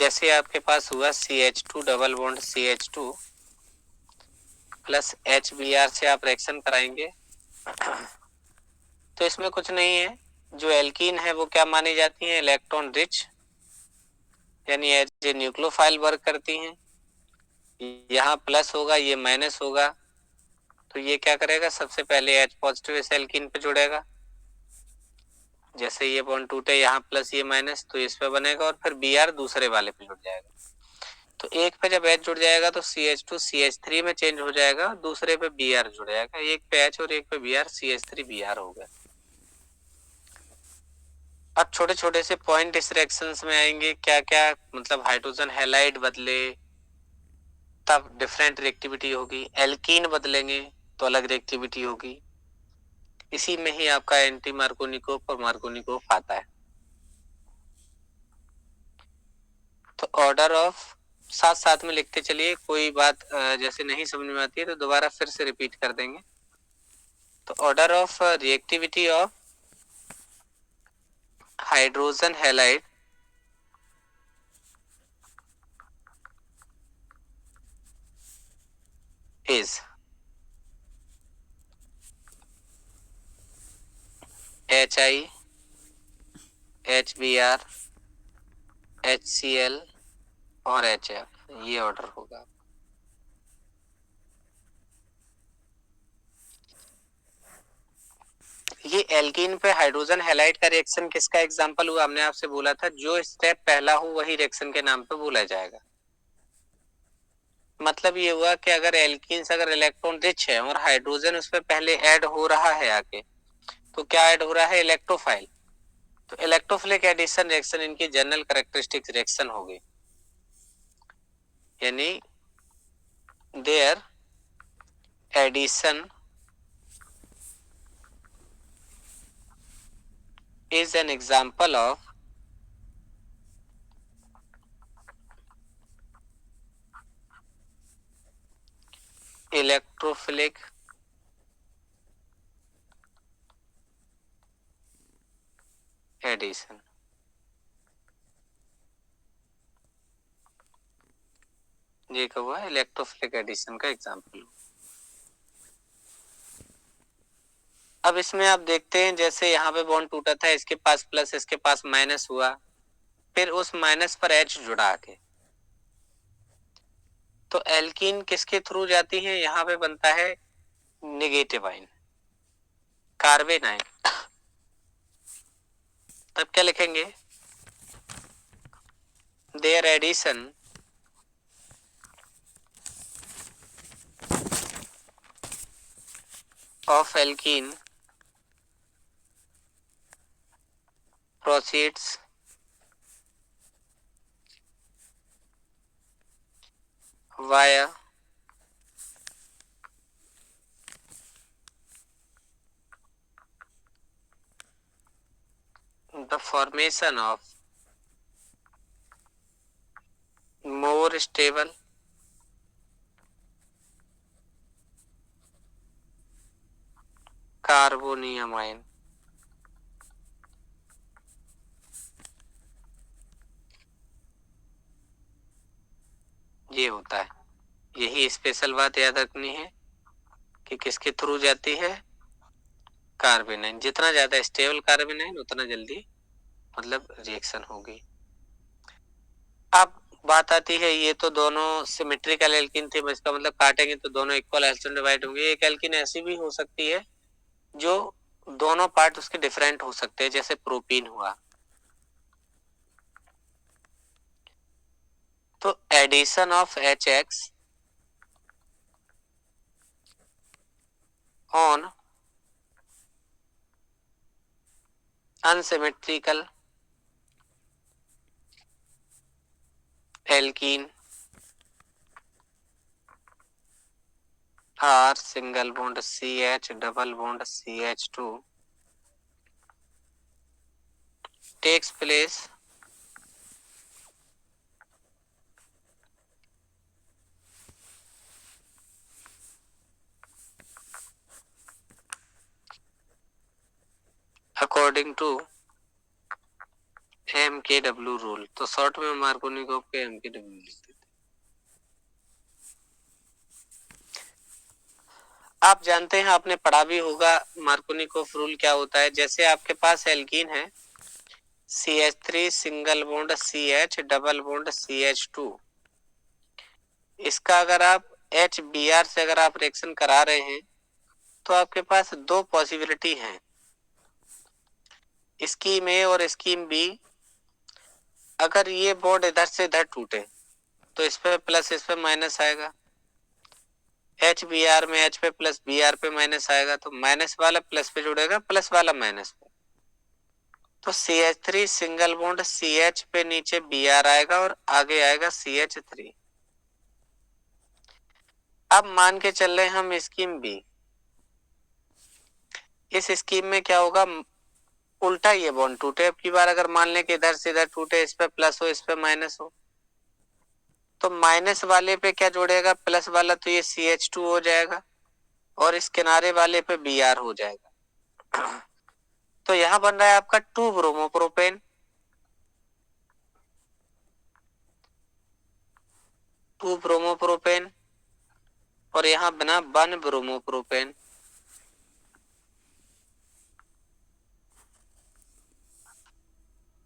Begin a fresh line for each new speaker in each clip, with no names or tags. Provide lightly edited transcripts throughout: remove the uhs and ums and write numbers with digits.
जैसे आपके पास हुआ CH2 double bond CH2 plus HBr से आप रिएक्शन कराएंगे तो इसमें कुछ नहीं है, जो एल्कीन है वो क्या मानी जाती है, इलेक्ट्रॉन रिच, यानी एज ए न्यूक्लियोफाइल वर्क करती हैं। यहाँ प्लस होगा, ये माइनस होगा, तो ये क्या करेगा, सबसे पहले H पॉजिटिव इस एल्कीन पे जुड़ेगा। जैसे ये बॉन्ड टूटे, यहाँ प्लस ये माइनस, तो इस पे बनेगा और फिर Br दूसरे वाले पे जुड़ जाएगा। तो एक पे जब H जुड़ जाएगा तो CH2 CH3 में चेंज हो जाएगा, दूसरे पे Br जुड़ जाएगा। एक पे H और एक पे Br, CH3 Br हो गया। अब छोटे छोटे से पॉइंट इस रिएक्शंस में आएंगे, क्या क्या मतलब हाइड्रोजन हैलाइड बदले तब डिफरेंट रिएक्टिविटी होगी, एल्कीन बदलेंगे तो अलग रिएक्टिविटी होगी। इसी में ही आपका एंटी मार्कोनिकोव और मार्कोनिकोव आता है। तो ऑर्डर ऑफ साथ साथ में लिखते चलिए, कोई बात जैसे नहीं समझ में आती है तो दोबारा फिर से रिपीट कर देंगे। तो order of reactivity of hydrogen halide is HI, HBr, HCl और HF, ये ऑर्डर होगा। ये एल्कीन पे हाइड्रोजन हैलाइड का रिएक्शन किसका एग्जांपल हुआ, हमने आपसे बोला था जो स्टेप पहला हो वही रिएक्शन के नाम पे बोला जाएगा। मतलब ये हुआ कि अगर एल्कीन से अगर इलेक्ट्रॉन रिच है और हाइड्रोजन उस पर पहले ऐड हो रहा है आके, तो क्या ऐड हो रहा है, इलेक्ट्रोफाइल। तो इलेक्ट्रोफिलिक एडिशन रिएक्शन इनकी जनरल कैरेक्टरिस्टिक रिएक्शन होगी, यानी their addition is an example of electrophilic addition। ये क्या हुआ, इलेक्ट्रोफिलिक एडिशन का एग्जाम्पल। अब इसमें आप देखते हैं जैसे यहाँ पे बॉन्ड टूटा था, इसके पास प्लस इसके पास माइनस हुआ, फिर उस माइनस पर H जुड़ा के, तो एल्कीन किसके थ्रू जाती है, यहाँ पे बनता है नेगेटिव आयन, कार्बन आयन। तब क्या लिखेंगे, their addition of alkene proceeds via the formation of more stable carbonium ion. ये होता है, यही स्पेशल बात याद रखनी है कि किसके थ्रू जाती है, कार्बन आयन। जितना ज्यादा स्टेबल कार्बन आयन उतना जल्दी मतलब रिएक्शन होगी। अब बात आती है, ये तो दोनों सिमेट्रिकल एल्कीन थे, इसका मतलब काटेंगे तो दोनों इक्वल एल्कीन डिवाइड होंगे। एक एल्कीन ऐसी भी हो सकती है जो दोनों पार्ट उसके डिफरेंट हो सकते हैं, जैसे प्रोपीन हुआ। तो addition of HX on unsymmetrical alkene or single bond CH double bond CH2 takes place according to MKW rule, तो शॉर्ट में मार्कोनिकोव के MKW लिखते थे। आप जानते हैं, आपने पढ़ा भी होगा मार्कोनिकोव रूल क्या होता है। जैसे आपके पास एल्कीन है CH3 single bond CH double bond CH2, इसका अगर आप HBr से अगर आप रिएक्शन करा रहे हैं तो आपके पास दो पॉसिबिलिटी हैं, स्कीम ए और स्कीम बी। अगर ये बॉन्ड इधर से इधर टूटे तो इस पे प्लस इस पे माइनस आएगा, HBr में H पे प्लस Br पे माइनस आएगा, तो माइनस वाला प्लस पे जुड़ेगा, प्लस वाला माइनस पे। तो CH3 सिंगल बॉन्ड CH पे नीचे Br आएगा और आगे आएगा CH3। अब मान के चल रहे हम स्कीम बी, इस स्कीम में क्या होगा, उल्टा ये बॉन्ड टूटे। अब की बार अगर मान लें कि इधर से इधर टूटे, इस पे प्लस हो इस पे माइनस हो, तो माइनस वाले पे क्या जोड़ेगा, प्लस वाला, तो ये CH2 हो जाएगा और इस किनारे वाले पे Br हो जाएगा। तो यहां बन रहा है आपका 2 ब्रोमोप्रोपेन, 2 ब्रोमोप्रोपेन, और यहां बना 1 ब्रोमोप्रोपेन।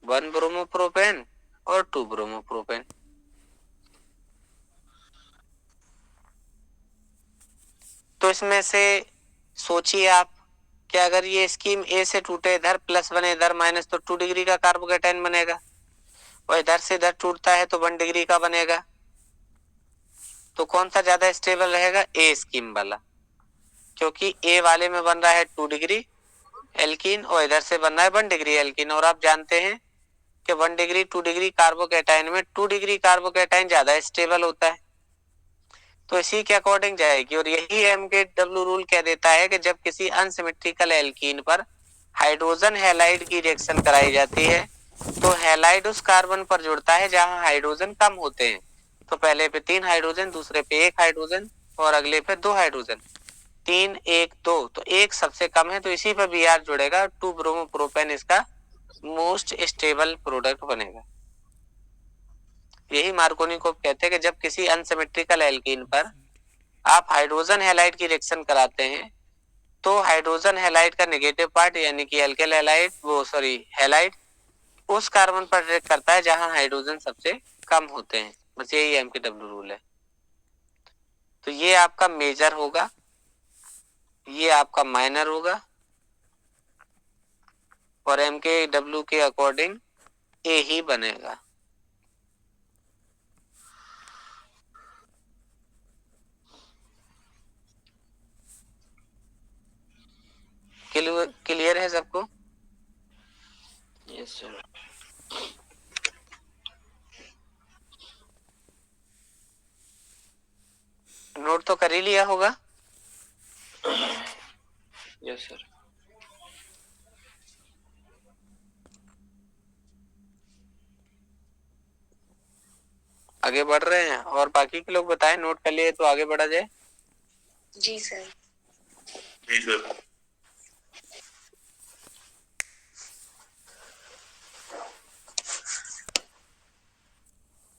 वन ब्रोमोप्रोपेन और 2 ब्रोमोप्रोपेन। तो इसमें से सोचिए आप कि अगर ये स्कीम ए से टूटे, इधर प्लस बने इधर माइनस, तो 2 डिग्री का कार्बोकेटाइन बनेगा, और इधर से इधर टूटता है तो 1 डिग्री का बनेगा। तो कौन सा ज्यादा स्टेबल रहेगा, ए स्कीम वाला, क्योंकि ए वाले में बन रहा है 2 डिग्री एल्कीन और इधर से बन रहा है 1 डिग्री एल्कीन। और आप जानते हैं कि 1 डिग्री 2 डिग्री कार्बोकेटाइन में 2 डिग्री कार्बोकेटाइन ज्यादा स्टेबल होता है, तो इसी के अकॉर्डिंग जाएगी। और यही MKW रूल कह देता है कि जब किसी अनसिमेट्रिकल एल्कीन पर हाइड्रोजन हैलाइड की रिएक्शन कराई जाती है तो हैलाइड उस कार्बन पर जुड़ता है जहां हाइड्रोजन कम होते हैं। तो पहले पे 3 हाइड्रोजन, दूसरे पे 1 हाइड्रोजन और अगले पे 2 हाइड्रोजन, 3 1 2, तो 1 सबसे कम है तो इसी पे Br जुड़ेगा। 2 ब्रोमोप्रोपेन इसका मोस्ट स्टेबल प्रोडक्ट बनेगा। यही मार्कोनिकोव कहते हैं कि जब किसी अनसिमेट्रिकल एल्कीन पर आप हाइड्रोजन हैलाइड की रिएक्शन कराते हैं तो हाइड्रोजन हैलाइड का नेगेटिव पार्ट यानी कि एल्केल हैलाइड, हैलाइड उस कार्बन पर रिएक्ट करता है जहां हाइड्रोजन सबसे कम होते हैं। बस यही MKW रूल है। तो ये आपका मेजर होगा, ये आपका माइनर होगा, और MKW के अकॉर्डिंग ए ही बनेगा। क्लियर है सबको? Yes sir. नोट तो कर ही लिया होगा? Yes sir. आगे बढ़ रहे हैं, और बाकी के लोग बताएं नोट कर लिए तो आगे बढ़ा जाए।
जी सर।
जी सर।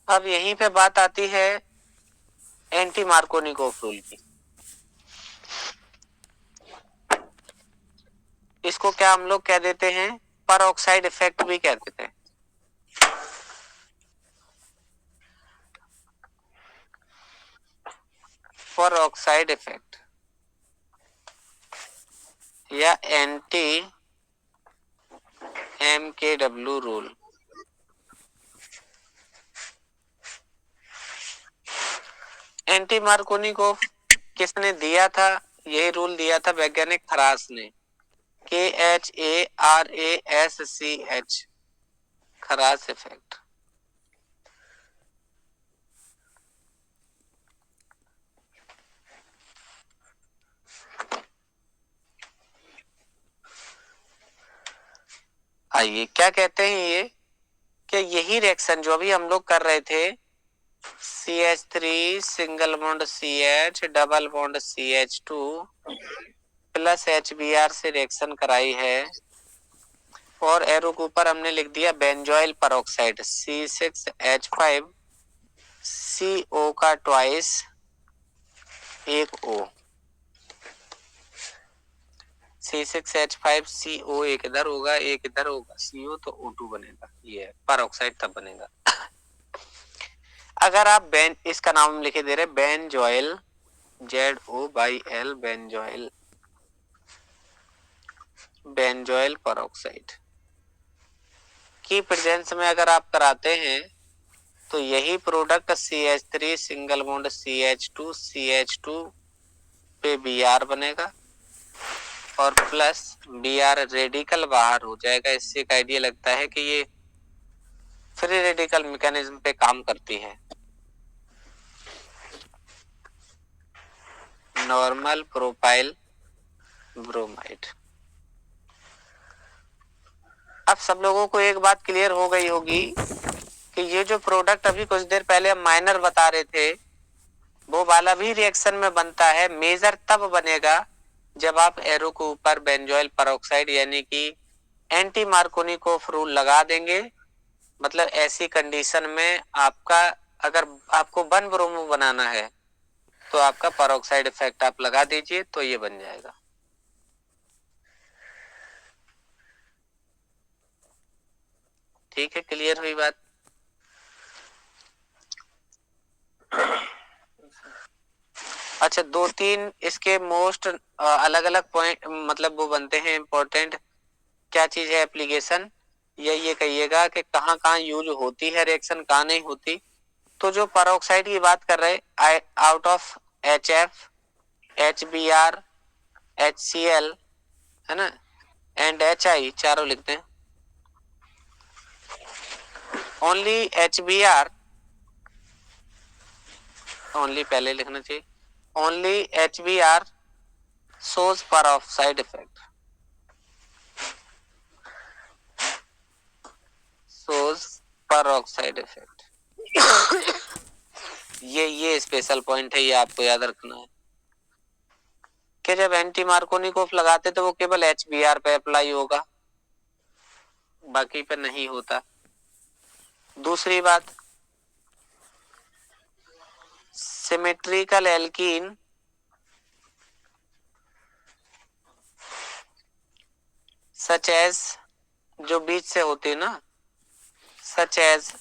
अब यहीं पे बात आती है एंटी मार्कोनिकोव रूल की। इसको क्या हम लोग कह देते हैं, पर ऑक्साइड इफेक्ट भी कह देते हैं। पर ऑक्साइड इफेक्ट या anti MKW rule. Anti Markovnikov किसने दिया था? यही रूल दिया था वैज्ञानिक खरास ने, KHARASCH, खरास इफेक्ट। आइए क्या कहते हैं ये, कि यही रिएक्शन जो अभी हम लोग कर रहे थे, CH3 single bond CH double bond CH2 plus HBr से रिएक्शन कराई है, और एरो के ऊपर हमने लिख दिया बेंजोइल परऑक्साइड C6H5CO का ट्वाइस एक O, C6H5CO एक इधर होगा एक इधर होगा CO तो O2 बनेगा, ये परऑक्साइड तब बनेगा। अगर आप इसका नाम लिखे दे रहे बेंजोइल ZOL बेंजोइल परऑक्साइड की प्रेजेंस में अगर आप कराते हैं तो यही product CH3 single bond CH2 पे Br बनेगा और प्लस Br रेडिकल बाहर हो जाएगा। इससे एक आइडिया लगता है कि ये फ्री रेडिकल मैकेनिज्म पे काम करती है। Normal propyl bromide. अब सब लोगों को एक बात क्लियर हो गई होगी कि ये जो प्रोडक्ट अभी कुछ देर पहले हम माइनर बता रहे थे वो वाला भी रिएक्शन में बनता है। मेजर तब बनेगा जब आप एरो के ऊपर बेंजोइल परऑक्साइड यानी कि एंटी मार्कोनिकोफ रूल लगा देंगे। मतलब ऐसी कंडीशन में आपका अगर आपको 1 ब्रोमो बनाना है तो आपका परऑक्साइड इफेक्ट आप लगा दीजिए तो ये बन जाएगा। ठीक है, क्लियर हुई बात? अच्छा, 2-3 इसके मोस्ट अलग अलग पॉइंट मतलब वो बनते हैं इंपॉर्टेंट। क्या चीज है एप्लीकेशन, ये कहिएगा कि कहाँ कहाँ यूज होती है रिएक्शन, कहाँ नहीं होती। तो जो परऑक्साइड की बात कर रहे out of HF, HBr, HCl है ना एंड HI चारों लिखते हैं। ओनली HBr, ओनली पहले लिखना चाहिए, only HBr shows peroxide effect, shows peroxide effect। ये स्पेशल पॉइंट है, ये आपको याद रखना है कि जब एंटी मार्कोनिकोफ लगाते तो वो केवल HBr पे अप्लाई होगा, बाकी पे नहीं होता। दूसरी बात, सिमेट्रिकल एल्कीन सच एज जो बीच से होती है ना, सच एज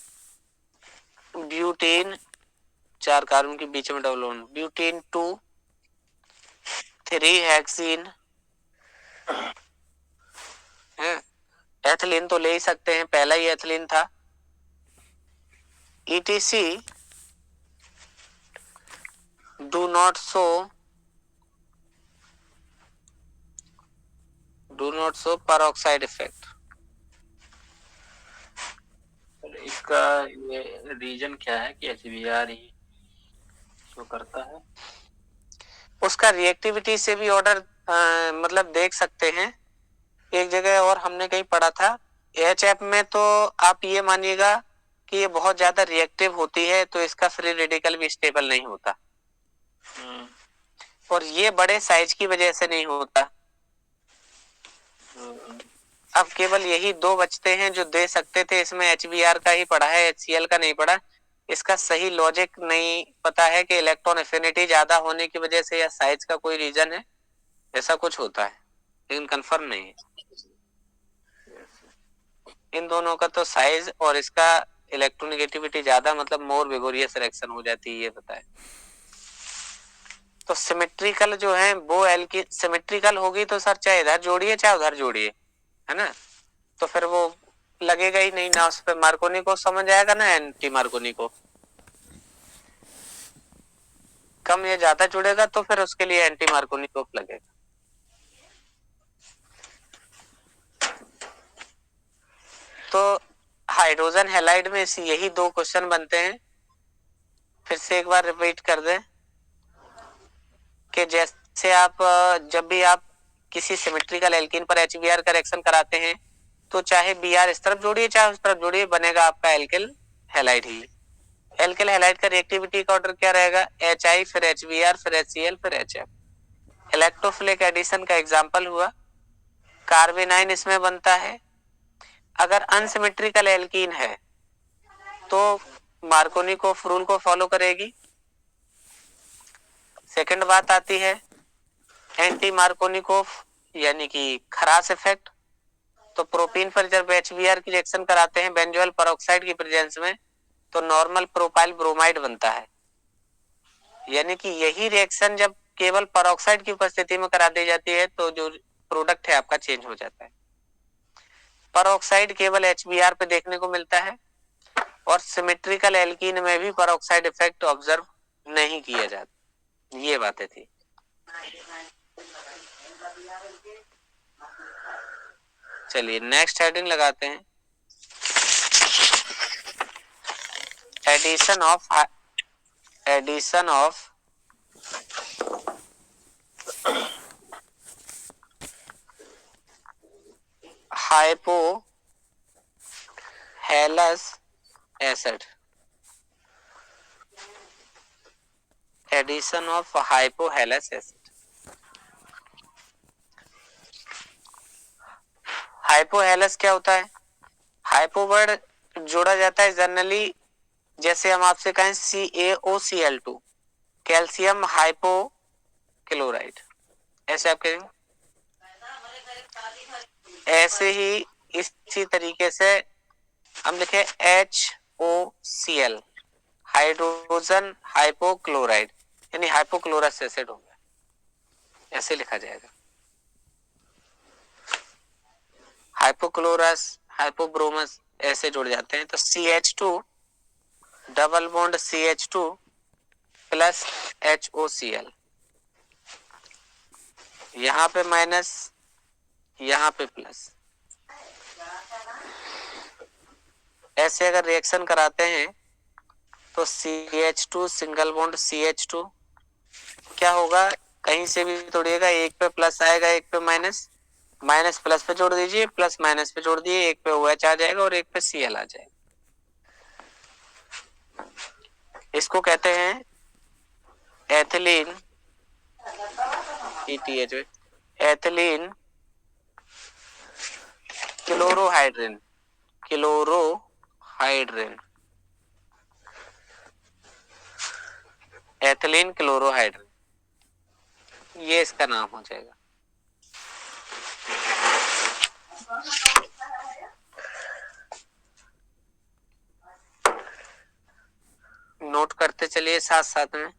ब्यूटेन, 4 कार्बन के बीच में डबल बॉन्ड, ब्यूटेन 2, 3 हेक्सीन है। एथिलीन तो ले ही सकते हैं, पहला ही एथिलीन था। ETC do not show peroxide effect।
इसका ये रीजन क्या है कि HBr ही शो करता है?
उसका रिएक्टिविटी से भी ऑर्डर मतलब देख सकते हैं। एक जगह और हमने कहीं पढ़ा था HF में, तो आप ये मानिएगा कि ये बहुत ज्यादा रिएक्टिव होती है तो इसका फ्री रेडिकल भी स्टेबल नहीं होता, और ये बड़े साइज की वजह से नहीं होता। अब केवल यही 2 बचते हैं जो दे सकते थे। इसमें HBr का ही पढ़ा है, HCl का नहीं पढ़ा। इसका सही लॉजिक नहीं पता है कि इलेक्ट्रॉन एफिनिटी ज्यादा होने की वजह से या साइज का कोई रीजन है, ऐसा कुछ होता है लेकिन कंफर्म नहीं है। इन दोनों का तो साइज और इसका इलेक्ट्रोनेगेटिविटी ज्यादा, मतलब मोर विगोरियस रिएक्शन हो जाती है, ये बताए। तो सिमेट्रिकल जो है वो एल्कीन सिमेट्रिकल होगी तो सर चाहे इधर जोड़िए चाहे उधर जोड़िए, है ना, तो फिर वो लगेगा ही नहीं ना, उस पर मार्कोनिकोफ समझ आएगा ना एंटी मार्कोनिकोफ। कम या ज्यादा जुड़ेगा तो फिर उसके लिए एंटी मार्कोनिकोफ लगेगा। तो हाइड्रोजन हैलाइड में यही 2 क्वेश्चन बनते हैं। फिर से एक बार रिपीट कर दें कि जैसे आप जब भी आप किसी सिमेट्रिकल एल्कीन पर HBr का रिएक्शन कराते हैं तो चाहे Br इस तरफ जोड़िए चाहे उस तरफ जोड़िए, बनेगा आपका एल्किल हैलाइड ही। एल्किल हैलाइड का रिएक्टिविटी का ऑर्डर क्या रहेगा, HI फिर HBr फिर HCl फिर HF। इलेक्ट्रोफिलिक एडिशन का एग्जांपल हुआ, कार्बेनाइन इसमें बनता है अगर अनसिमेट्रिकल एल्कीन है तो मार्कोनिकोफ रूल को फॉलो करेगी। सेकंड बात आती है एंटी मार्कोनिकोफ यानी कि खरास इफेक्ट। तो प्रोपीन पर जब HBr की रिएक्शन कराते हैं बेंजोइल पेरोक्साइड की प्रेजेंस में तो नॉर्मल प्रोपाइल ब्रोमाइड बनता है, यानी कि यही रिएक्शन जब केवल पेरोक्साइड की उपस्थिति में करा दी जाती है तो जो प्रोडक्ट है आपका चेंज हो जाता है। पेरोक्साइड केवल HBr पे देखने को मिलता है और सिमेट्रिकल एल्कीन में भी पेरोक्साइड इफेक्ट ऑब्जर्व नहीं किया जाता। ये बातें थी। चलिए नेक्स्ट हेडिंग लगाते हैं, addition of hypohalous acid. Addition of hypohalous acid. Hypohalous क्या होता है? हाइपो वर्ड जोड़ा जाता है जनरली, जैसे हम आपसे कहें CaOCl2 कैल्शियम हाइपोक्लोराइड, ऐसे आप कहेंगे। ऐसे ही इसी तरीके से हम लिखे HOCl हाइड्रोजन हाइपोक्लोराइड यानी हाइपोक्लोरस एसिड हो गया, ऐसे लिखा जाएगा। हाइपोक्लोरस हाइपोब्रोमस ऐसे जुड़ जाते हैं तो CH2 double bond CH2 plus HOCl, यहां पे माइनस यहां पे प्लस, ऐसे अगर रिएक्शन कराते हैं तो CH2 सिंगल बॉन्ड CH2 क्या होगा, कहीं से भी तोड़िएगा, एक पे प्लस आएगा एक पे माइनस, माइनस प्लस पे जोड़ दीजिए, प्लस माइनस पे जोड़ दिए, एक पे OH आ जाएगा और एक पे Cl आ जाएगा। इसको कहते हैं एथिलीन ETH एथिलीन क्लोरोहाइड्रिन एथिलीन क्लोरोहाइड्रिन, ये इसका नाम हो जाएगा। नोट करते चलिए साथ साथ में।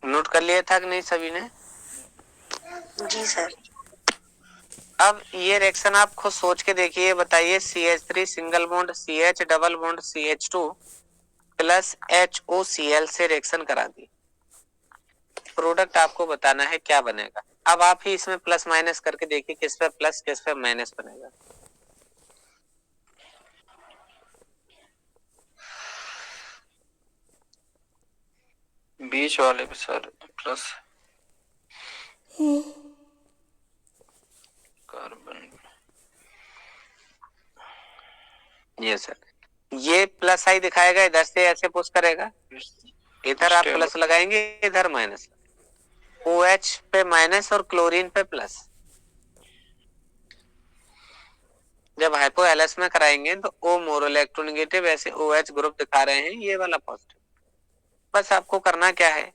नोट कर लिया था कि नहीं सभी ने?
जी सर।
अब ये रिएक्शन आप खुद सोच के देखिए, बताइए CH3 single bond CH double bond CH2 plus HOCl से रिएक्शन करा दी, प्रोडक्ट आपको बताना है क्या बनेगा। अब आप ही इसमें प्लस माइनस करके देखिए किस पे प्लस किस पे माइनस बनेगा।
बीच वाले पे सर प्लस कार्बन,
ये सर ये प्लस आई दिखाएगा, इधर से ऐसे पुश करेगा, इधर आप प्लस लगाएंगे इधर माइनस, OH पे माइनस और क्लोरीन पे प्लस। जब हाइपोहेलस में कराएंगे तो O मोर इलेक्ट्रोनेगेटिव, ऐसे OH ग्रुप दिखा रहे हैं, ये वाला पॉजिटिव। बस आपको करना क्या है,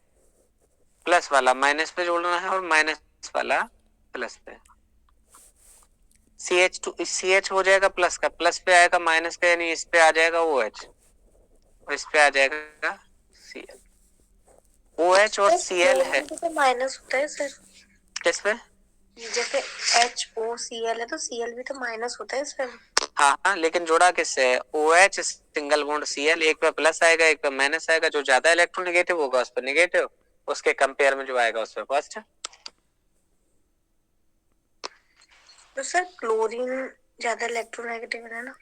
प्लस वाला माइनस पे जोड़ना है और माइनस वाला प्लस पे। CH हो जाएगा प्लस का, प्लस पे आएगा माइनस का, यानी इस पे आ जाएगा OH और इस पे आ जाएगा Cl। OH और Cl है
तो माइनस होता है सर।
किस पे?
जैसे HOCl है तो Cl भी तो माइनस होता है सर।
हाँ, लेकिन जोड़ा किससे है? OH सिंगल बॉन्ड Cl, एक पे प्लस आएगा एक पे माइनस आएगा, जो ज्यादा इलेक्ट्रोनेगेटिव होगा उस पे नेगेटिव, उसके कंपेयर में जो आएगा उस पे पॉजिटिव।
तो सर क्लोरीन ज्यादा इलेक्ट्रोनेगेटिव है ना?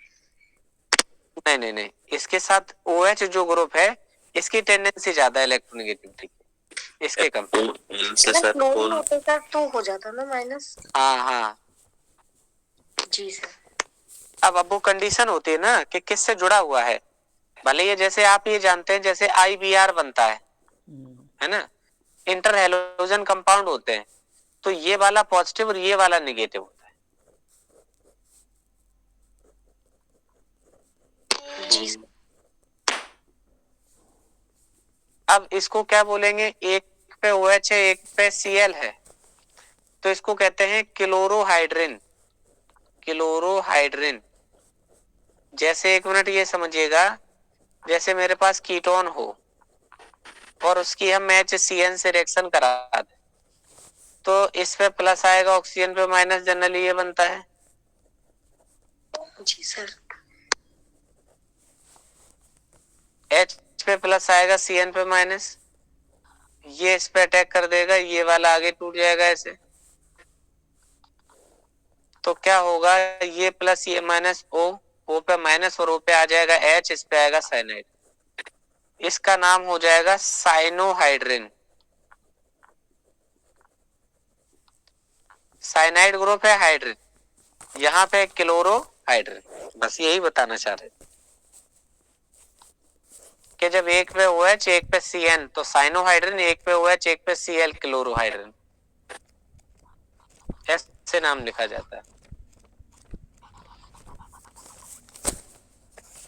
नहीं, इसके साथ OH जो ग्रुप है इसकी टेंडेंसी ज्यादा इलेक्ट्रोनेगेटिविटी इसके कंपेयर
क्लोरीन होते सर तो हो जाता ना माइनस।
हाँ,
जी सर।
अब वो कंडीशन होती है ना कि किससे जुड़ा हुआ है। भले ये जैसे आप ये जानते हैं जैसे IBr बनता है ना, इंटर हैलोजन कंपाउंड होते हैं, तो ये वाला पॉजिटिव और ये वाला नेगेटिव होता है।
जी सर।
अब इसको क्या बोलेंगे, एक पे OH है एक पे Cl है, तो इसको कहते हैं क्लोरोहाइड्रिन। क्लोरोहाइड्रिन जैसे, एक मिनट ये समझिएगा, जैसे मेरे पास कीटोन हो और उसकी हम HCN से रिएक्शन करा दें, तो इस पे प्लस आएगा, ऑक्सीजन पे माइनस, जनरली ये बनता है।
जी सर।
H पे प्लस आएगा, Cn पे माइनस, ये इस पे अटैक कर देगा, ये वाला आगे टूट जाएगा ऐसे। तो क्या होगा, ये प्लस ये माइनस, O पे माइनस और O पे आ जाएगा H, इस पे आएगा साइनाइड, इसका नाम हो जाएगा साइनोहाइड्रिन। साइनाइड ग्रुप है हाइड्रिन, यहाँ पे क्लोरोहाइड्रिन। बस यही बताना चाह रहे कि जब एक पे OH एक पे Cn तो साइनोहाइड्रिन, एक पे OH एक पे Cl क्लोरोहाइड्रिन, ऐसे नाम लिखा जाता है।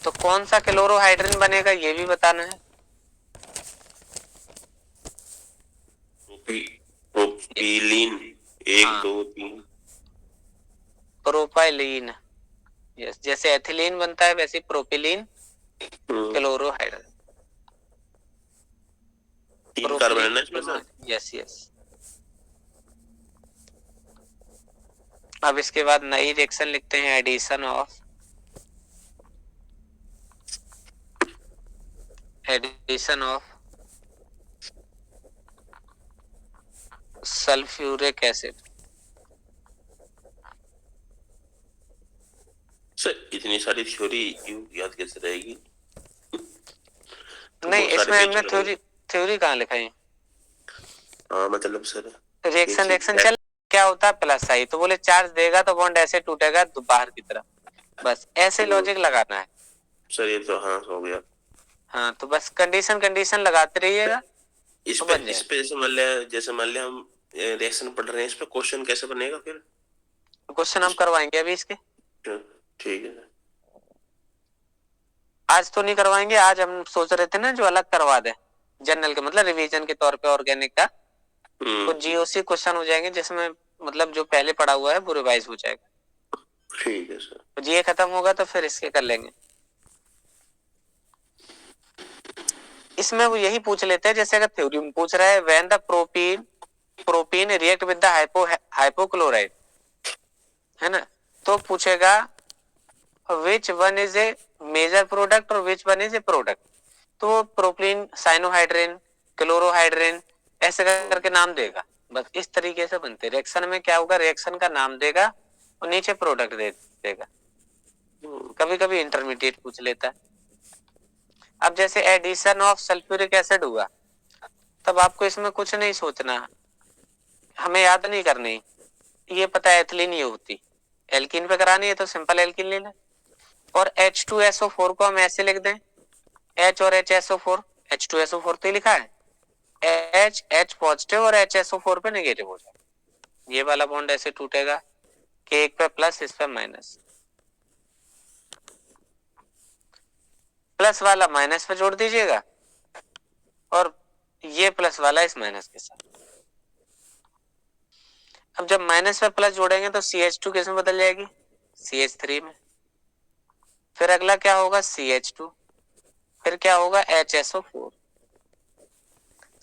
तो कौन सा क्लोरोहाइड्रिन बनेगा ये भी बताना है।
प्रोपिलीन 1
हाँ।
2 3।
प्रोपाइलीन, यस, जैसे एथिलीन बनता है वैसे प्रोपिलीन क्लोरोहाइड्रिन।
3 कार्बन है ना इसमें सर?
Yes yes. अब इसके बाद नई रिएक्शन लिखते हैं, addition of sulphuric acid.
Sir इतनी सारी थ्योरी याद कैसे रहेगी? तो
नहीं, इसमें हमने थ्योरी कहाँ लिखा है?
हाँ मतलब सर
रिएक्शन चल क्या होता है, प्लस आई तो बोले चार्ज देगा तो बॉन्ड ऐसे टूटेगा बाहर की तरफ, बस ऐसे लॉजिक लगाना है
सर। ये तो हाँ हो गया।
हाँ, तो बस कंडीशन लगाते रहिएगा।
इस पे जैसे मान लिया हम रिएक्शन पढ़ रहे हैं, इस पे क्वेश्चन कैसे बनेगा फिर?
क्वेश्चन हम करवाएंगे अभी इसके।
ठीक है।
आज तो नहीं करवाएंगे, आज हम सोच रहे थे ना जो अलग करवा दे जनरल के, मतलब रिवीजन के तौर पे ऑर्गेनिक का, तो GOC क्वेश्चन हो जाएंगे जिसमें मतलब जो पहले पढ़ा हुआ है वो रिवाइज हो जाएगा।
ठीक है सर।
तो ये खत्म होगा तो फिर इसके कर लेंगे। इसमें वो यही पूछ लेते हैं, जैसे अगर थ्योरी में पूछ रहा है when the propene react with the hypochlorite, है ना, तो पूछेगा which one is a major product और which one is a product. तो प्रोपीन, साइनोहाइड्रिन, क्लोरोहाइड्रिन ऐसे करके नाम देगा। बस इस तरीके से बनते। रिएक्शन में क्या होगा, रिएक्शन का नाम देगा और नीचे प्रोडक्ट दे देगा। कभी कभी इंटरमीडिएट पूछ लेता है। अब जैसे एडिशन ऑफ सल्फ्यूरिक एसिड हुआ, तब आपको इसमें कुछ नहीं सोचना, हमें याद नहीं करनी, ये पता है एथिलीन ये होती, एल्कीन पे करानी है तो सिंपल एल्कीन लेना। और H2SO4 को हम ऐसे लिख दें, H और HSO4, H2SO4 तो लिखा है, H पॉजिटिव और HSO4 पे नेगेटिव हो जाए, ये वाला बॉन्ड ऐसे टूटेगा कि एक पे प्लस इस पे माइनस, प्लस वाला माइनस पे जोड़ दीजिएगा और ये प्लस वाला इस माइनस के साथ। अब जब माइनस पे प्लस जोड़ेंगे तो CH2 किस में बदल जाएगी, CH3 में। फिर अगला क्या होगा, CH2, फिर क्या होगा HSO4,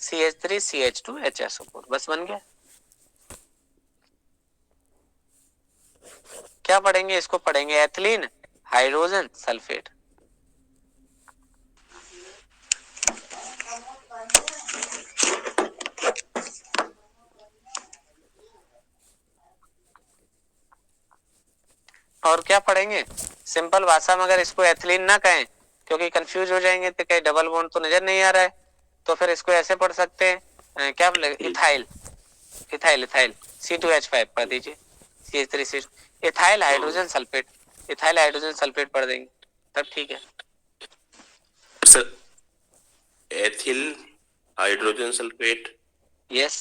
CH3 CH2 HSO4, बस बन गया। क्या पढ़ेंगे, इसको पढ़ेंगे एथिलीन हाइड्रोजन सल्फेट। और क्या पढ़ेंगे, सिंपल भाषा में अगर इसको एथिलीन ना कहें क्योंकि कंफ्यूज हो जाएंगे तो कहीं डबल बॉन्ड तो नजर नहीं आ रहा है, तो फिर इसको ऐसे पढ़ सकते हैं, क्या बोले, इथाइल, इथाइल इथाइल C2H5 पढ़ दीजिए, CH3 ethyl hydrogen sulphate, ethyl hydrogen sulphate पढ़ देंगे तब ठीक है
sir. Ethyl hydrogen sulphate,
yes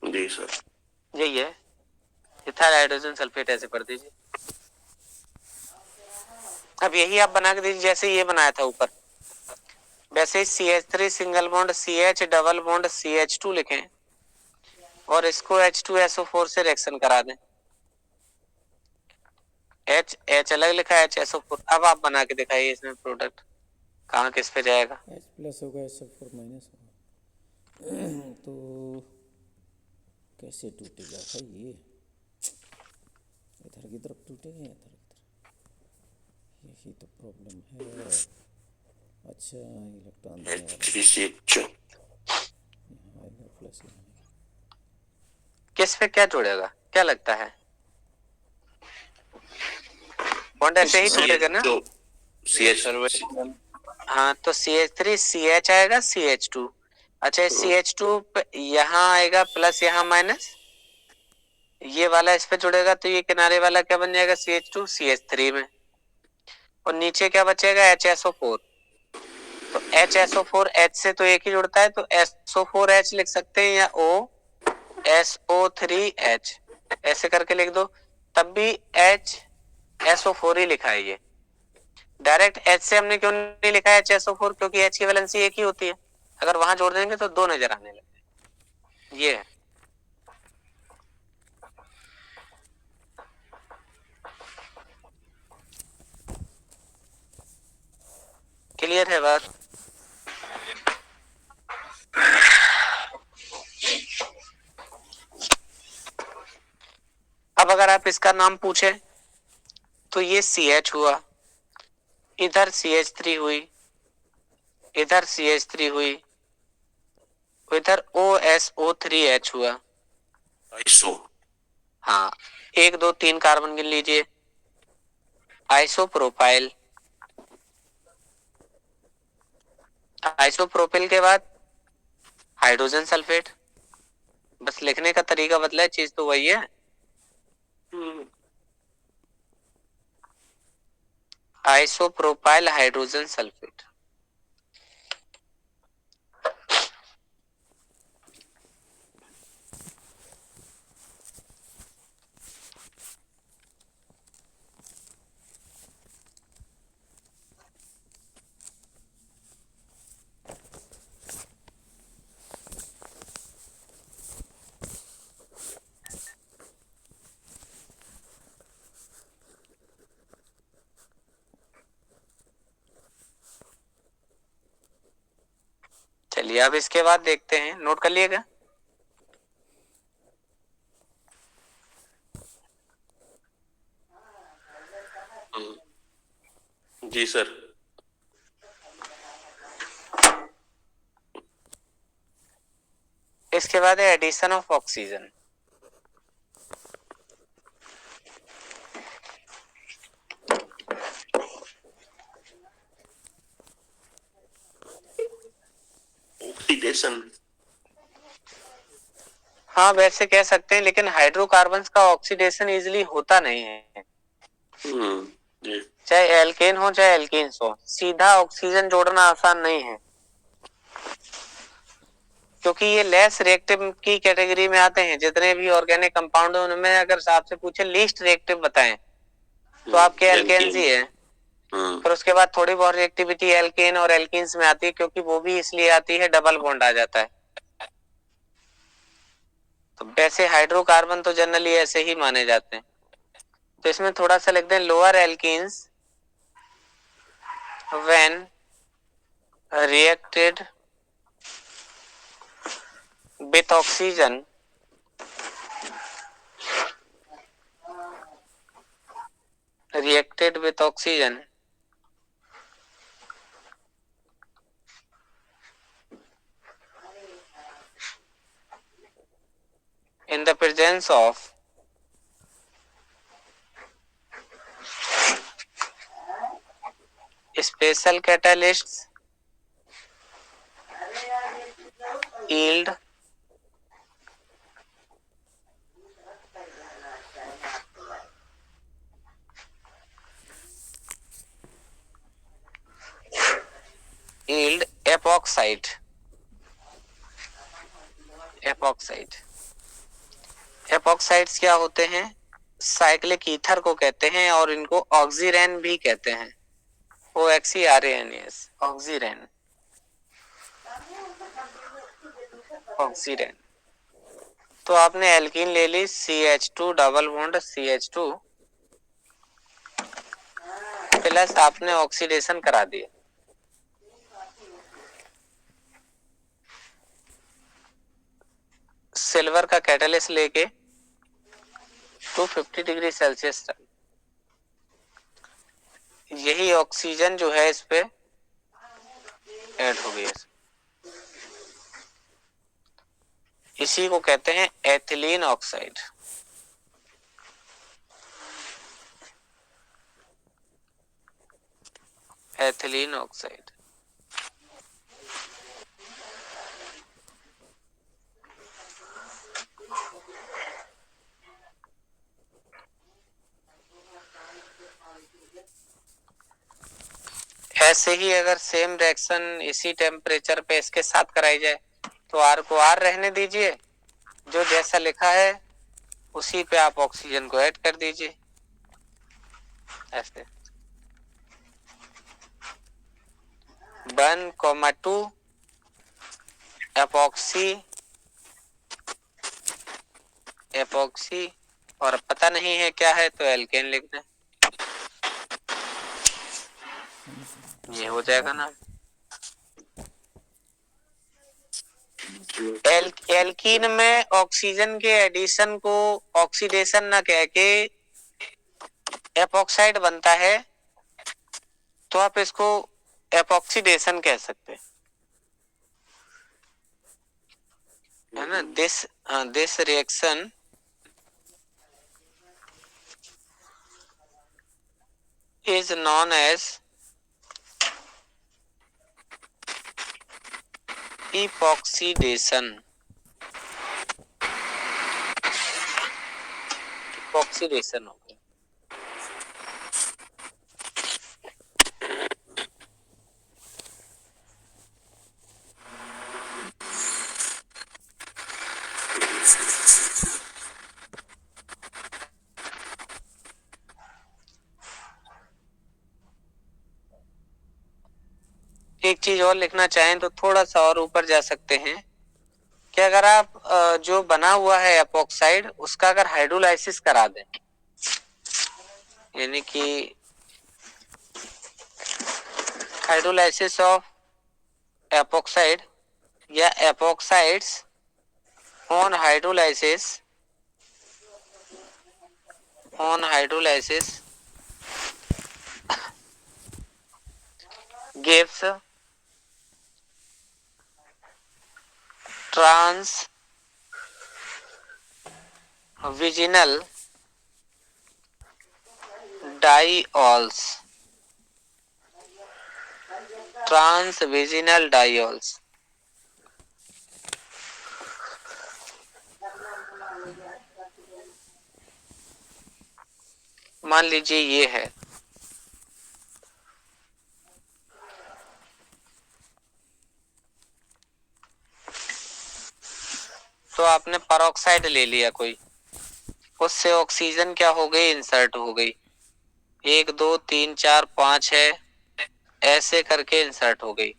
जी सर।
यही है, इथाइल हाइड्रोजन सल्फेट ऐसे पढ़ दीजिए। अब यही आप बना के दीजिए जैसे ये बनाया था ऊपर, वैसे ही CH3 single bond CH double bond CH2 लिखें और इसको H2SO4 से रिएक्शन करा दें। H अलग लिखा है HSO4। अब आप बना के दिखाइए इसमें प्रोडक्ट कहाँ किस पे जाएगा।
H प्लस होगा SO4 माइनस होगा तो कैसे टूटेगा भाई ये, इधर की तरफ टूटेगा इधर की तरफ, यही तो प्रॉब्लम है। अच्छा इलेक्ट्रॉन देने वाला
H3CH।
यहाँ आएगा प्लस यहाँ आएगा।
किस पे क्या जुड़ेगा क्या लगता है? बॉन्ड ऐसे ही टूटेगा ना।
CH।
हाँ तो CH3 CH आएगा CH2। अच्छा CH2 पे यहाँ आएगा प्लस यहाँ माइनस, ये वाला इस पे जुड़ेगा तो ये किनारे वाला क्या बन जाएगा CH2 CH3 में, और नीचे क्या बचेगा HSO4। तो HSO4 H से तो एक ही जुड़ता है तो SO4H लिख सकते हैं या OSO3H ऐसे करके लिख दो, तब भी HSO4 ही लिखा है। ये डायरेक्ट H से हमने क्यों नहीं लिखा है HSO4, क्योंकि H की वैलेंसी एक ही होती है, अगर वहां जोड़ देंगे तो दो नजर आने लगते। ये है क्लियर है बात। अब अगर आप इसका नाम पूछे तो ये CH हुआ, इधर CH3 हुई, इधर CH3 हुई, इधर OSO3H हुआ।
आइसो।
हाँ 1 2 3 कार्बन गिन लीजिए। आइसोप्रोपाइल, आइसोप्रोपिल के बाद हाइड्रोजन सल्फेट, बस लिखने का तरीका बदला है, चीज तो वही है। Isopropyl hydrogen sulphate. चलिए अब इसके बाद देखते हैं, नोट कर लिएगा।
जी सर।
इसके बाद है एडिशन ऑफ ऑक्सीजन।
ऑक्सीडेशन।
हाँ वैसे कह सकते हैं, लेकिन हाइड्रोकार्बन्स का ऑक्सीडेशन इजीली होता नहीं है।
जी।
चाहे एल्केन हो चाहे एल्कीन्स हो, सीधा ऑक्सीजन जोड़ना आसान नहीं है, क्योंकि ये लेस रिएक्टिव की कैटेगरी में आते हैं। जितने भी ऑर्गेनिक कंपाउंड है उनमें अगर आपसे पूछे लीस्ट रिएक्टिव बताएं तो आपके एल्केन्स ही है। फिर उसके बाद थोड़ी बहुत रिएक्टिविटी एल्केन और एल्कीन्स में आती है, क्योंकि वो भी इसलिए आती है डबल बॉन्ड आ जाता है। तो वैसे हाइड्रोकार्बन तो जनरली ऐसे ही माने जाते हैं। तो इसमें थोड़ा सा लिख दें, lower alkenes when reacted with oxygen reacted with oxygen in the presence of special catalysts yield epoxide, epoxide, epoxides क्या होते हैं? साइक्लिक ईथर को कहते हैं और इनको ऑक्सीरेन भी कहते हैं, OXERANS, ऑक्सीरेन, ऑक्सीरेन। तो आपने एल्कीन ले ली, CH2 double bond CH2 plus आपने ऑक्सीडेशन करा दिया। सिल्वर का कैटलिस्ट लेके 250 डिग्री सेल्सियस तक, यही ऑक्सीजन जो है इस पे ऐड हो गई। इसी को कहते हैं एथिलीन ऑक्साइड। Ethylene oxide. ऐसे ही अगर सेम रिएक्शन इसी टेम्परेचर पे इसके साथ कराई जाए तो R को R रहने दीजिए, जो जैसा लिखा है उसी पे आप ऑक्सीजन को ऐड कर दीजिए। ऐसे 1,2 एपॉक्सी, एपॉक्सी और पता नहीं है क्या है तो एल्केन लिख दें, ये हो जाएगा ना। एल्कीन में ऑक्सीजन के एडिशन को ऑक्सीडेशन ना कह के एपॉक्साइड बनता है तो आप इसको एपॉक्सीडेशन कह सकते हैं, है ना। This reaction is known as epoxidation, epoxidation हो गया। एक चीज और लिखना चाहें तो थोड़ा सा और ऊपर जा सकते हैं कि अगर आप जो बना हुआ है एपॉक्साइड उसका अगर हाइड्रोलाइसिस करा दें, यानी कि हाइड्रोलाइसिस ऑफ एपॉक्साइड या epoxides on hydrolysis, on hydrolysis gives transvaginal diols, transvaginal diols। मान लीजिए ये है, तो आपने पेरोक्साइड ले लिया कोई, उससे ऑक्सीजन क्या हो गई, इंसर्ट हो गई, 1 2 3 4 5 है, ऐसे करके इंसर्ट हो गई।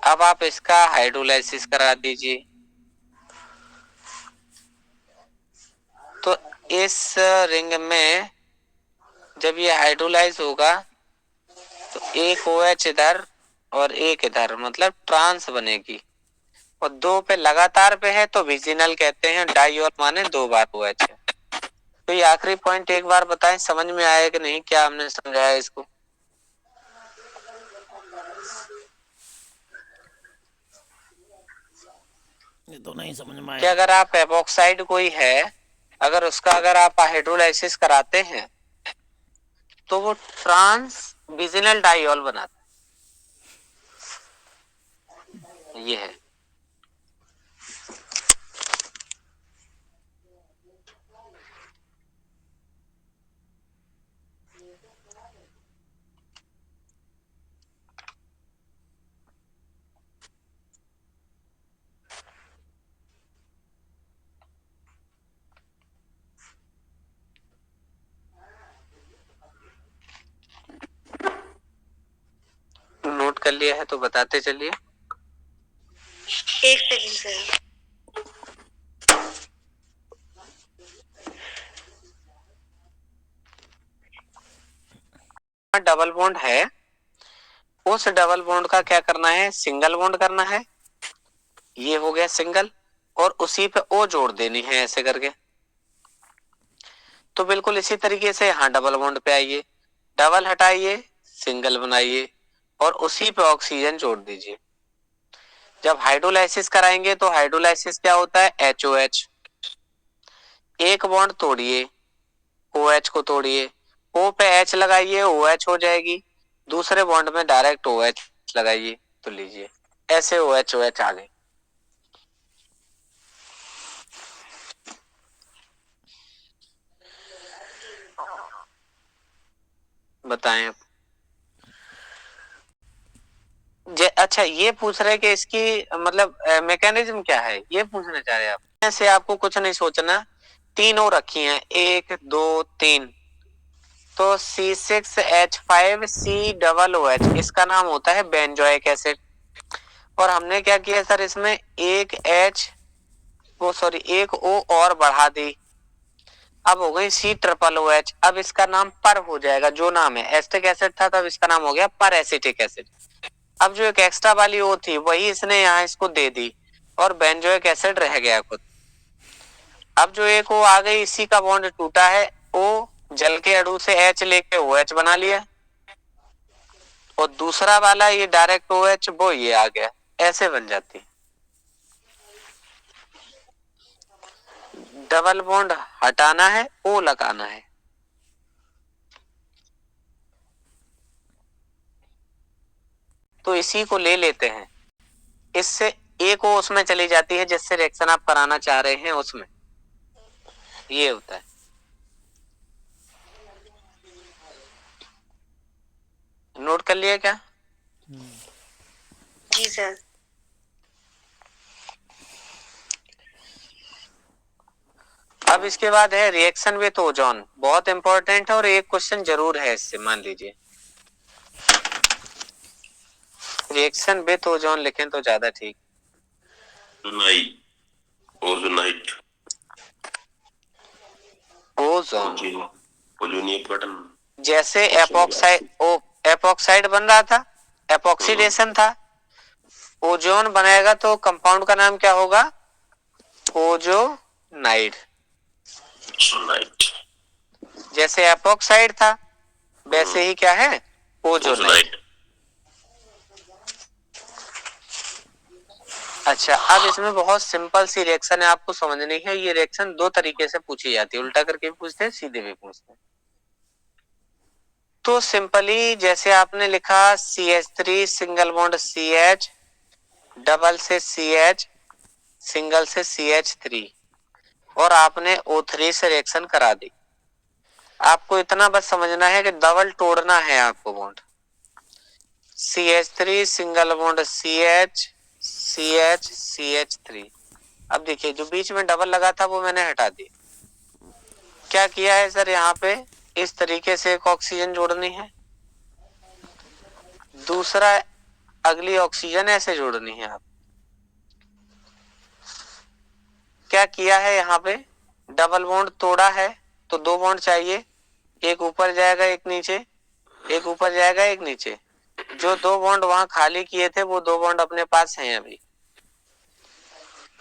अब आप इसका हाइड्रोलाइसिस करा दीजिए, तो इस रिंग में जब ये हाइड्रोलाइज होगा तो एक OH इधर और एक इधर, मतलब ट्रांस बनेगी, और 2 पे लगातार पे है तो विजिनल कहते हैं, डाइऑल माने 2 बार OH है। तो ये आखिरी पॉइंट एक बार बताएं, समझ में आया कि नहीं, क्या हमने समझाया इसको?
ये तो नहीं समझ में
कि
आया।
अगर आप एपॉक्साइड कोई है, अगर उसका अगर आप हाइड्रोलाइसिस कराते हैं तो वो ट्रांस विजिनल डाइऑल बनाता है, ये है। कर लिया है तो बताते चलिए।
1 सेकंड सर।
डबल बॉन्ड है, उस डबल बॉन्ड का क्या करना है, सिंगल बॉन्ड करना है। ये हो गया सिंगल, और उसी पे ओ जोड़ देनी है ऐसे करके। तो बिल्कुल इसी तरीके से यहाँ डबल बॉन्ड पे आइए, डबल हटाइए, सिंगल बनाइए और उसी पे ऑक्सीजन जोड़ दीजिए। जब हाइड्रोलाइसिस कराएंगे तो हाइड्रोलाइसिस क्या होता है, HOH। एक बॉन्ड तोड़िए, OH को तोड़िए, O पे H लगाइए, OH हो जाएगी। दूसरे बॉन्ड में डायरेक्ट OH लगाइए तो लीजिए, ऐसे OH आ गए। बताएं अब। अच्छा, ये पूछ रहे कि इसकी मतलब मैकेनिज्म क्या है, ये पूछना चाह रहे हैं आप। ऐसे आपको कुछ नहीं सोचना, तीनों रखी हैं, 1 2 3। तो C6H5COOH इसका नाम होता है बेंजोइक एसिड। और हमने क्या किया सर, इसमें एक O और बढ़ा दी, अब हो गई COOH। अब इसका नाम पर हो जाएगा, जो नाम है एसिटिक एसिड था तब इसका नाम हो गया पर एसिटिक एसिड। अब जो एक एक्स्ट्रा वाली O थी वही इसने यहाँ इसको दे दी और बेंजोइक एसिड रह गया खुद। अब जो एक O आ गई, इसी का बॉन्ड टूटा है, O जल के अणु से H लेके OH बना लिया, और दूसरा वाला ये डायरेक्ट OH वो ये आ गया, ऐसे बन जाती। डबल बॉन्ड हटाना है, O लगाना है। तो इसी को ले लेते हैं, इससे एक O उसमें चली जाती है जिससे रिएक्शन आप कराना चाह रहे हैं उसमें, ये होता है। नोट कर लिया क्या?
जी सर।
अब इसके बाद है रिएक्शन विथ ओजोन, बहुत इंपॉर्टेंट है और एक क्वेश्चन जरूर है इससे, मान लीजिए। रिएक्शन विथ ओजोन लिखें तो ज्यादा ठीक।
ओजोनाइट,
ओजोन, जैसे एपॉक्साइड बन रहा था, एपॉक्सीडेशन था, ओजोन बनाएगा तो कंपाउंड का नाम क्या होगा, ओजोनाइड। जैसे एपॉक्साइड था वैसे ही क्या है, ओजोनाइड। अच्छा, अब इसमें बहुत सिंपल सी रिएक्शन है, आपको समझनी है। ये रिएक्शन दो तरीके से पूछी जाती है, उल्टा करके भी पूछते हैं, सीधे भी पूछते हैं। तो सिंपली जैसे आपने लिखा CH3 single bond CH, double से CH, सिंगल से CH3, और आपने O3 से रिएक्शन करा दी। आपको इतना बस समझना है कि डबल तोड़ना है आपको bond, CH3 single bond CH, CH, CH3। अब देखिए जो बीच में डबल लगा था वो मैंने हटा दिया। क्या किया है सर, यहाँ पे इस तरीके से एक ऑक्सीजन जोड़नी है, दूसरा अगली ऑक्सीजन ऐसे जोड़नी है। आप क्या किया है, यहाँ पे डबल बॉन्ड तोड़ा है तो दो बॉन्ड चाहिए, एक ऊपर जाएगा एक नीचे, एक ऊपर जाएगा एक नीचे। जो दो बॉन्ड वहां खाली किए थे वो दो बॉन्ड अपने पास हैं अभी।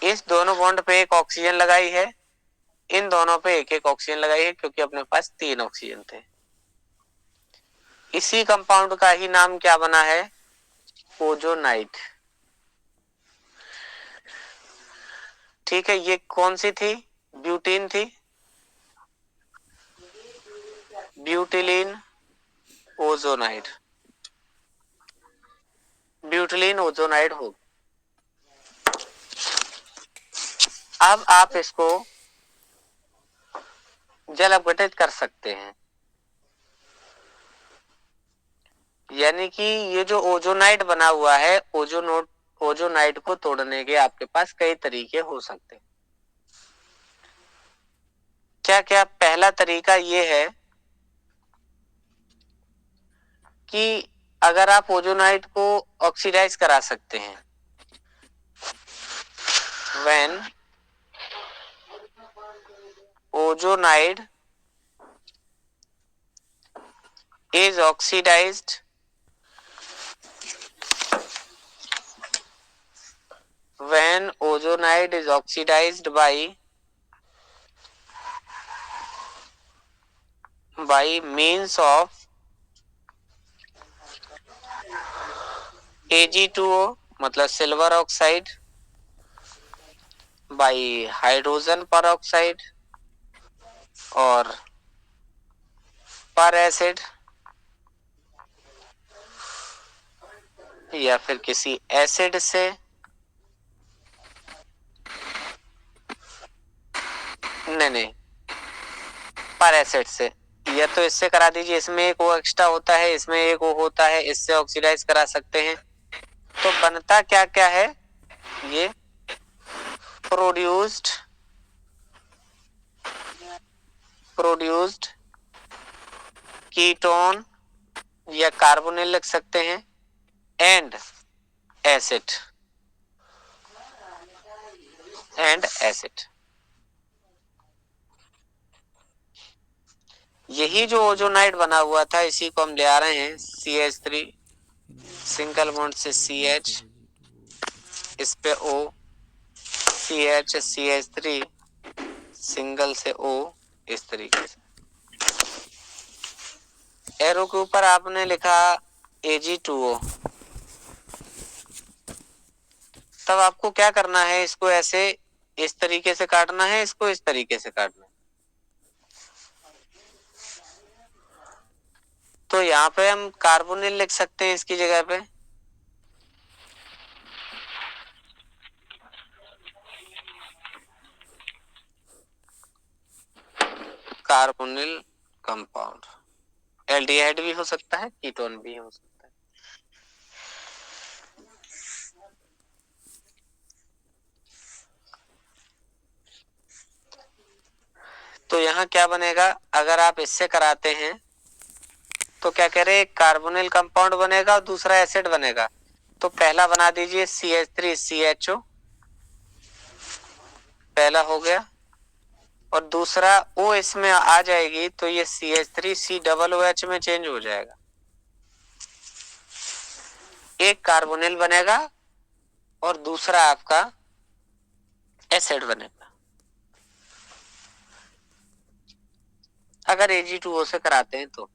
इस दोनों बॉन्ड पे एक ऑक्सीजन लगाई है, इन दोनों पे एक एक ऑक्सीजन लगाई है, क्योंकि अपने पास 3 ऑक्सीजन थे। इसी कंपाउंड का ही नाम क्या बना है, ओजोनाइट। ठीक है, ये कौन सी थी, ब्यूटीन थी, ब्यूटिलीन ओजोनाइड, ब्यूटिलीन ओजोनाइड हो। अब आप इसको जल अपघटित कर सकते हैं, यानी कि ये जो ओजोनाइड बना हुआ है, ओजोनाइड को तोड़ने के आपके पास कई तरीके हो सकते हैं। क्या क्या, पहला तरीका ये है कि अगर आप ओजोनाइड को ऑक्सीडाइज करा सकते हैं, when ozonide is oxidized when ozonide is oxidized by means of Ag2O मतलब सिल्वर ऑक्साइड, by हाइड्रोजन पर ऑक्साइड और पर एसिड, या फिर किसी एसिड से, नहीं पर एसिड से, या तो इससे करा दीजिए, इसमें एक वो एक्स्ट्रा होता है, इसमें एक वो होता है, इससे ऑक्सीडाइज करा सकते हैं। तो बनता क्या क्या है, ये प्रोड्यूस्ड कीटोन या कार्बोनिल लिख सकते हैं, एंड एसिड यही जो ओजोनाइड बना हुआ था इसी को हम ले आ रहे हैं CH3 सिंगल बॉन्ड से CH, इस पे O, CH CH3 सिंगल से O, इस तरीके से। एरो के ऊपर आपने लिखा Ag2O, तब आपको क्या करना है, इसको ऐसे इस तरीके से काटना है, इसको इस तरीके से काटना है। तो यहाँ पे हम कार्बोनिल लिख सकते हैं इसकी जगह पे, कार्बोनिल कंपाउंड, एल्डिहाइड भी हो सकता है, कीटोन भी हो सकता है। तो यहाँ क्या बनेगा, अगर आप इससे कराते हैं तो क्या कह रहे हैं, कार्बोनिल कंपाउंड बनेगा और दूसरा एसिड बनेगा। तो पहला बना दीजिए CH3 CHO, पहला हो गया, और दूसरा O इसमें आ जाएगी तो ये CH3 COOH में चेंज हो जाएगा, एक कार्बोनिल बनेगा और दूसरा आपका एसिड बनेगा, अगर Ag2O से कराते हैं तो।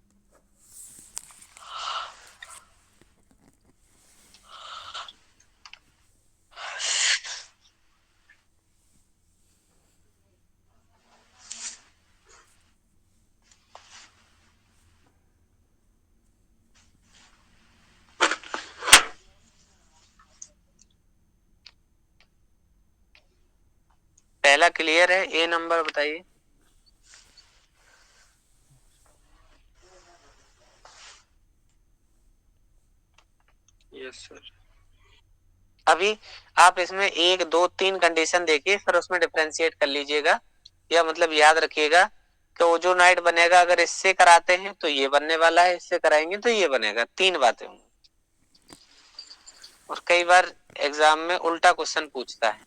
पहला क्लियर है, A नंबर बताइए।
Yes sir.
अभी आप इसमें 1 2 3 कंडीशन देखिए, फिर उसमें डिफरेंशिएट कर लीजिएगा, या मतलब याद रखिएगा कि ओजोनाइड बनेगा अगर इससे कराते हैं तो ये बनने वाला है, इससे कराएंगे तो ये बनेगा, 3 बातें होंगी। और कई बार एग्जाम में उल्टा क्वेश्चन पूछता है,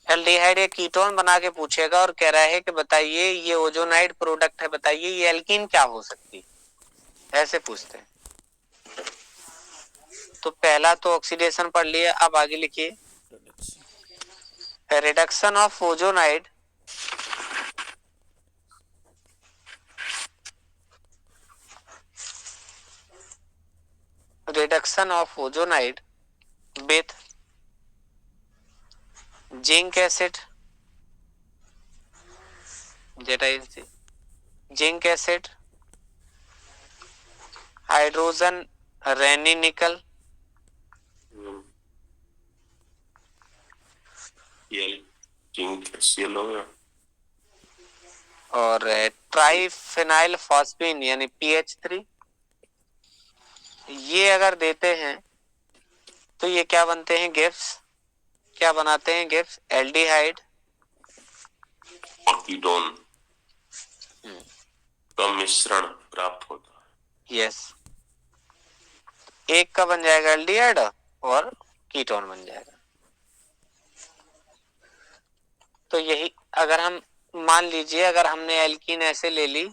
एल्डिहाइड या कीटोन बना के पूछेगा और कह रहा है कि बताइए ये ओजोनाइड प्रोडक्ट है, बताइए ये एल्कीन क्या हो सकती है, ऐसे पूछते हैं। तो पहला तो ऑक्सीडेशन पढ़ लिया, अब आगे लिखिए, reduction of ozonide with zinc acid, zinc acid, hydrogen Raney nickel, और ट्राइफेनाइल फॉस्फीन यानी PH3, ये अगर देते हैं तो ये क्या बनते हैं, गिब्स, क्या बनाते हैं गिब्स, एल्डिहाइड
और कीटोन का मिश्रण प्राप्त होता है।
यस, एक का बन जाएगा एल्डिहाइड और कीटोन बन जाएगा। तो यही अगर हम मान लीजिए अगर हमने एल्कीन ऐसे ले ली,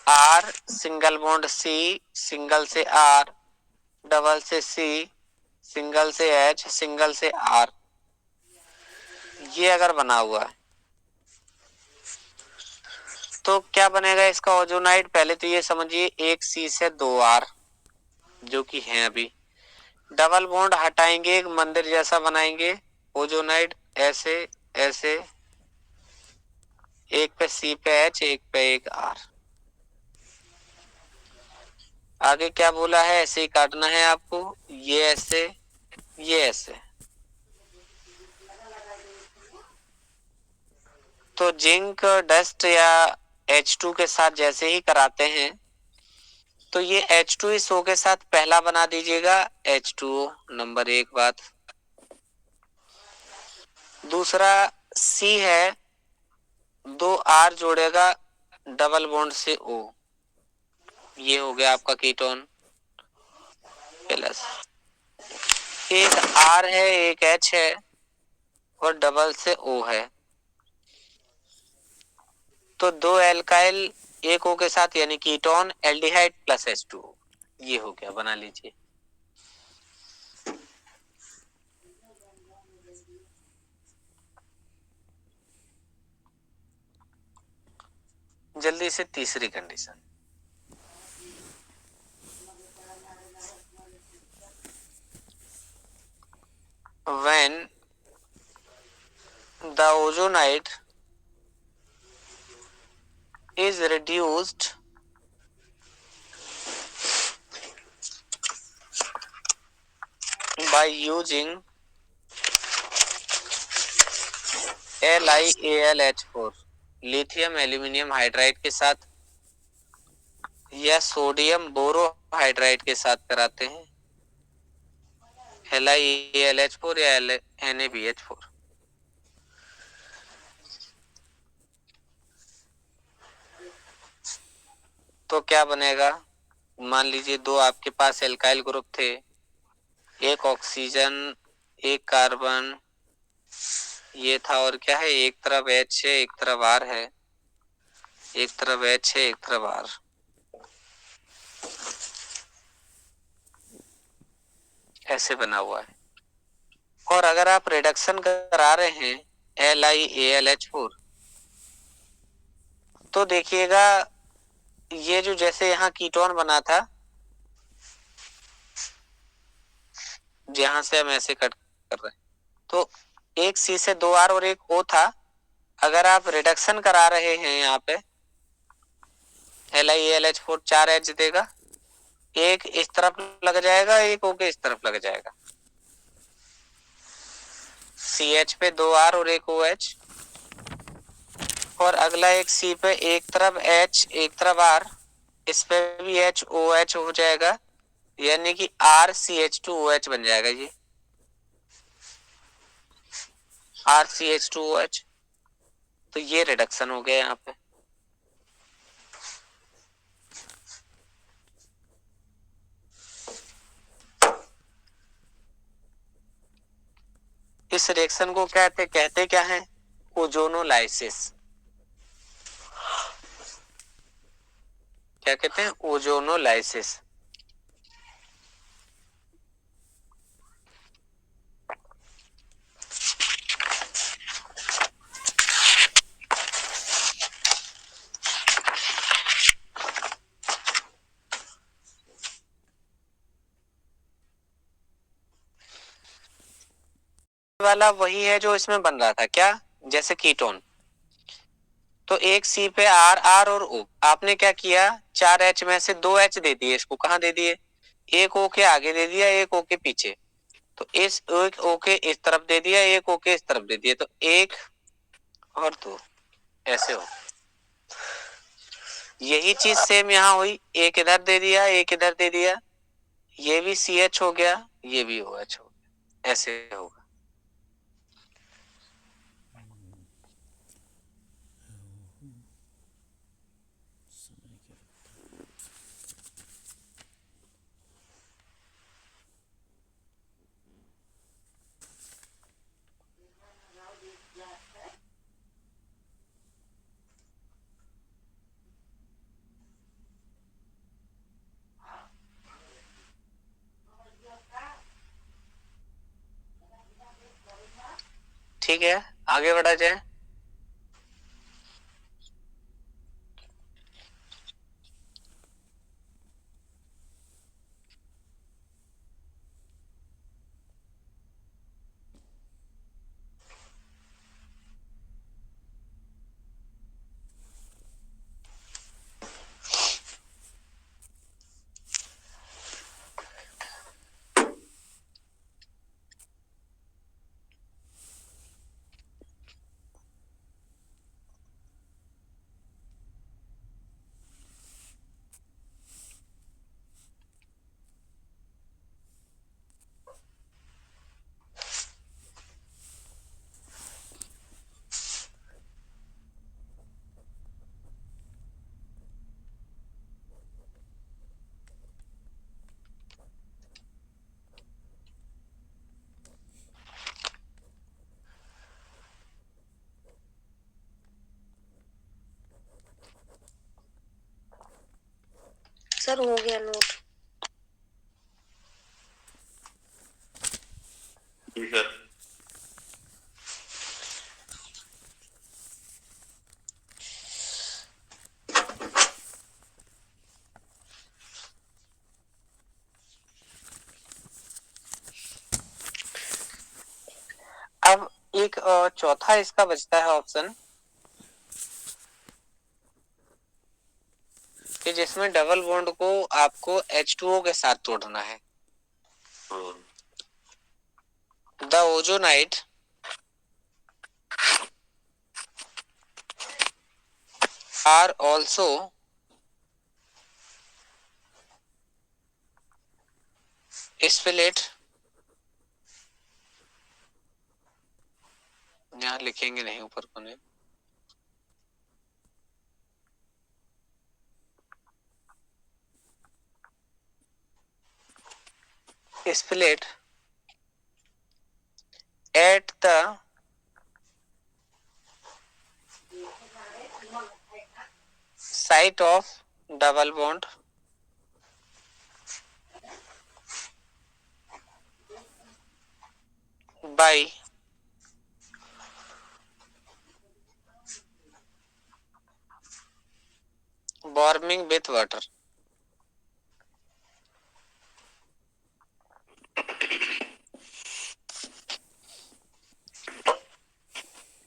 R single bond C, single से आर, डबल से सी, सिंगल से एच, सिंगल से आर, ये अगर बना हुआ है तो क्या बनेगा इसका ओजोनाइड? पहले तो ये समझिए एक सी से दो आर जो कि है अभी, डबल बॉन्ड हटाएंगे, एक मंदिर जैसा बनाएंगे ओजोनाइड, ऐसे ऐसे, एक पे सी पे एच, एक पे एक आर। आगे क्या बोला है? ऐसे ही काटना है आपको, ये ऐसे, ये ऐसे। तो जिंक डस्ट या H2 के साथ जैसे ही कराते हैं तो ये H2SO के साथ पहला बना दीजिएगा H2O, नंबर एक बात। दूसरा C है, दो R जोड़ेगा डबल बॉन्ड से O, ये हो गया आपका कीटोन। प्लस एक R है, एक H है और डबल से O है, तो दो एल्काइल एक O के साथ यानी कीटोन, एल्डिहाइड प्लस H2O, ये हो गया, बना लीजिए। जल्दी से तीसरी condition, when the ozonide is reduced by using LiAlH4, lithium aluminium hydride के साथ या सोडियम बोरोहाइड्राइड के साथ कराते हैं, LiAlH4 या NaBH4, तो क्या बनेगा? मान लीजिए दो आपके पास एल्काइल ग्रुप थे, एक ऑक्सीजन, एक कार्बन, ये था, और क्या है, एक तरफ H है, एक तरफ R है, एक तरफ H है, एक तरफ R। ऐसे बना हुआ है। और अगर आप रिडक्शन करा रहे हैं LiAlH4 तो देखिएगा ये जो जैसे यहाँ कीटोन बना था, जहां से हम ऐसे कट कर रहे हैं, तो एक C से दो R और एक O था। अगर आप रिडक्शन करा रहे हैं यहाँ पे LiAlH4 चार H देगा, एक इस तरफ लग जाएगा, एक O के इस तरफ लग जाएगा, CH पे दो R और एक OH, और अगला एक C पे एक तरफ H एक तरफ R, इस पे भी HOH हो जाएगा, यानी कि RCH2OH बन जाएगा, ये RCH2OH। तो ये रिडक्शन हो गया यहाँ पे। इस रिएक्शन को कहते क्या है? ओजोनोलाइसिस। क्या कहते हैं? ओजोनोलाइसिस। वाला वही है जो इसमें बन रहा था, क्या? जैसे कीटोन, तो एक सी पे आर, आर और ओ, आपने क्या किया, चार एच में से दो एच दे दिए, इसको कहाँ दे दिए? एक ओ के आगे दे दिया, एक ओ के पीछे, तो इस एक ओ के इस तरफ दे दिया, एक ओ के इस तरफ दे दिया, तो एक और दो, ऐसे हो। यही चीज सेम यहाँ हुई, एक इधर दे दिया, एक इधर दे दिया, ये भी सी एच हो गया, ये भी ओ एच हो गया, ऐसे होगा।
समय क्या लगता है?
ठीक है, आगे बढ़ा जाए।
सर हो गया नोट।
जी सर।
अब एक चौथा इसका बचता है ऑप्शन कि जिसमें डबल बॉन्ड को आपको H2O के साथ तोड़ना है। The ozonide are also split, यहाँ लिखेंगे नहीं ऊपर को नहीं, split at the site of double bond by warming with water।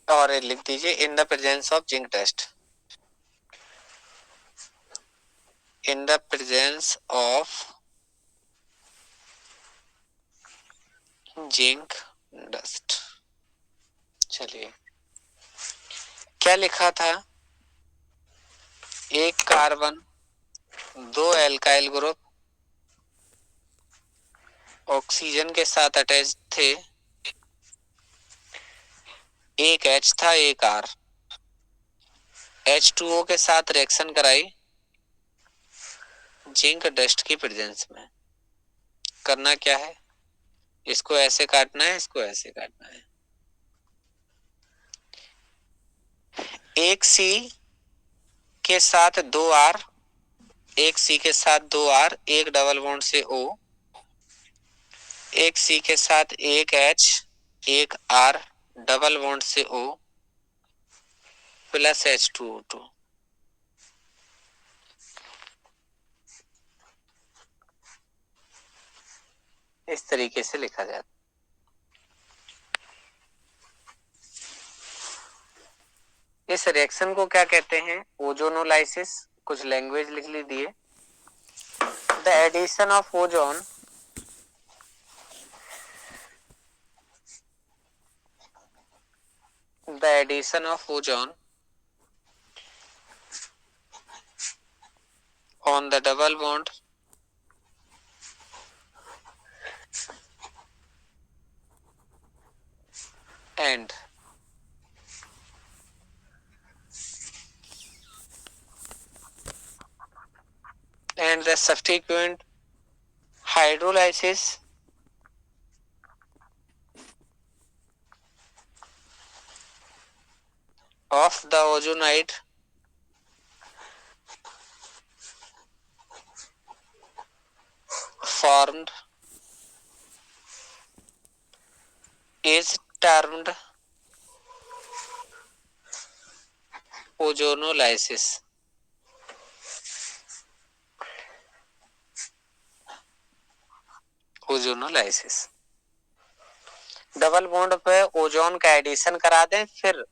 और लिख दीजिए in the presence of zinc dust, in the presence of zinc dust. चलिए क्या लिखा था, एक कार्बन, दो एल्काइल ग्रुप ऑक्सीजन के साथ अटैच थे, एक H था एक R, H2O के साथ रिएक्शन कराई जिंक डस्ट की प्रेजेंस में। करना क्या है, इसको ऐसे काटना है, इसको ऐसे काटना है। एक C के साथ दो R, एक C के साथ दो R, एक डबल बॉन्ड से O, एक C के साथ एक H, एक R, डबल बॉन्ड से O प्लस H2O2। इस तरीके से लिखा जाता है। इस रिएक्शन को क्या कहते हैं, ओजोनोलाइसिस। कुछ लैंग्वेज लिख लीजिए। The addition of ozone the addition of ozone on the double bond and the subsequent hydrolysis of the ozonide formed is termed ozonolysis. Ozonolysis double bond पे ओजोन का एडिशन करा दें, फिर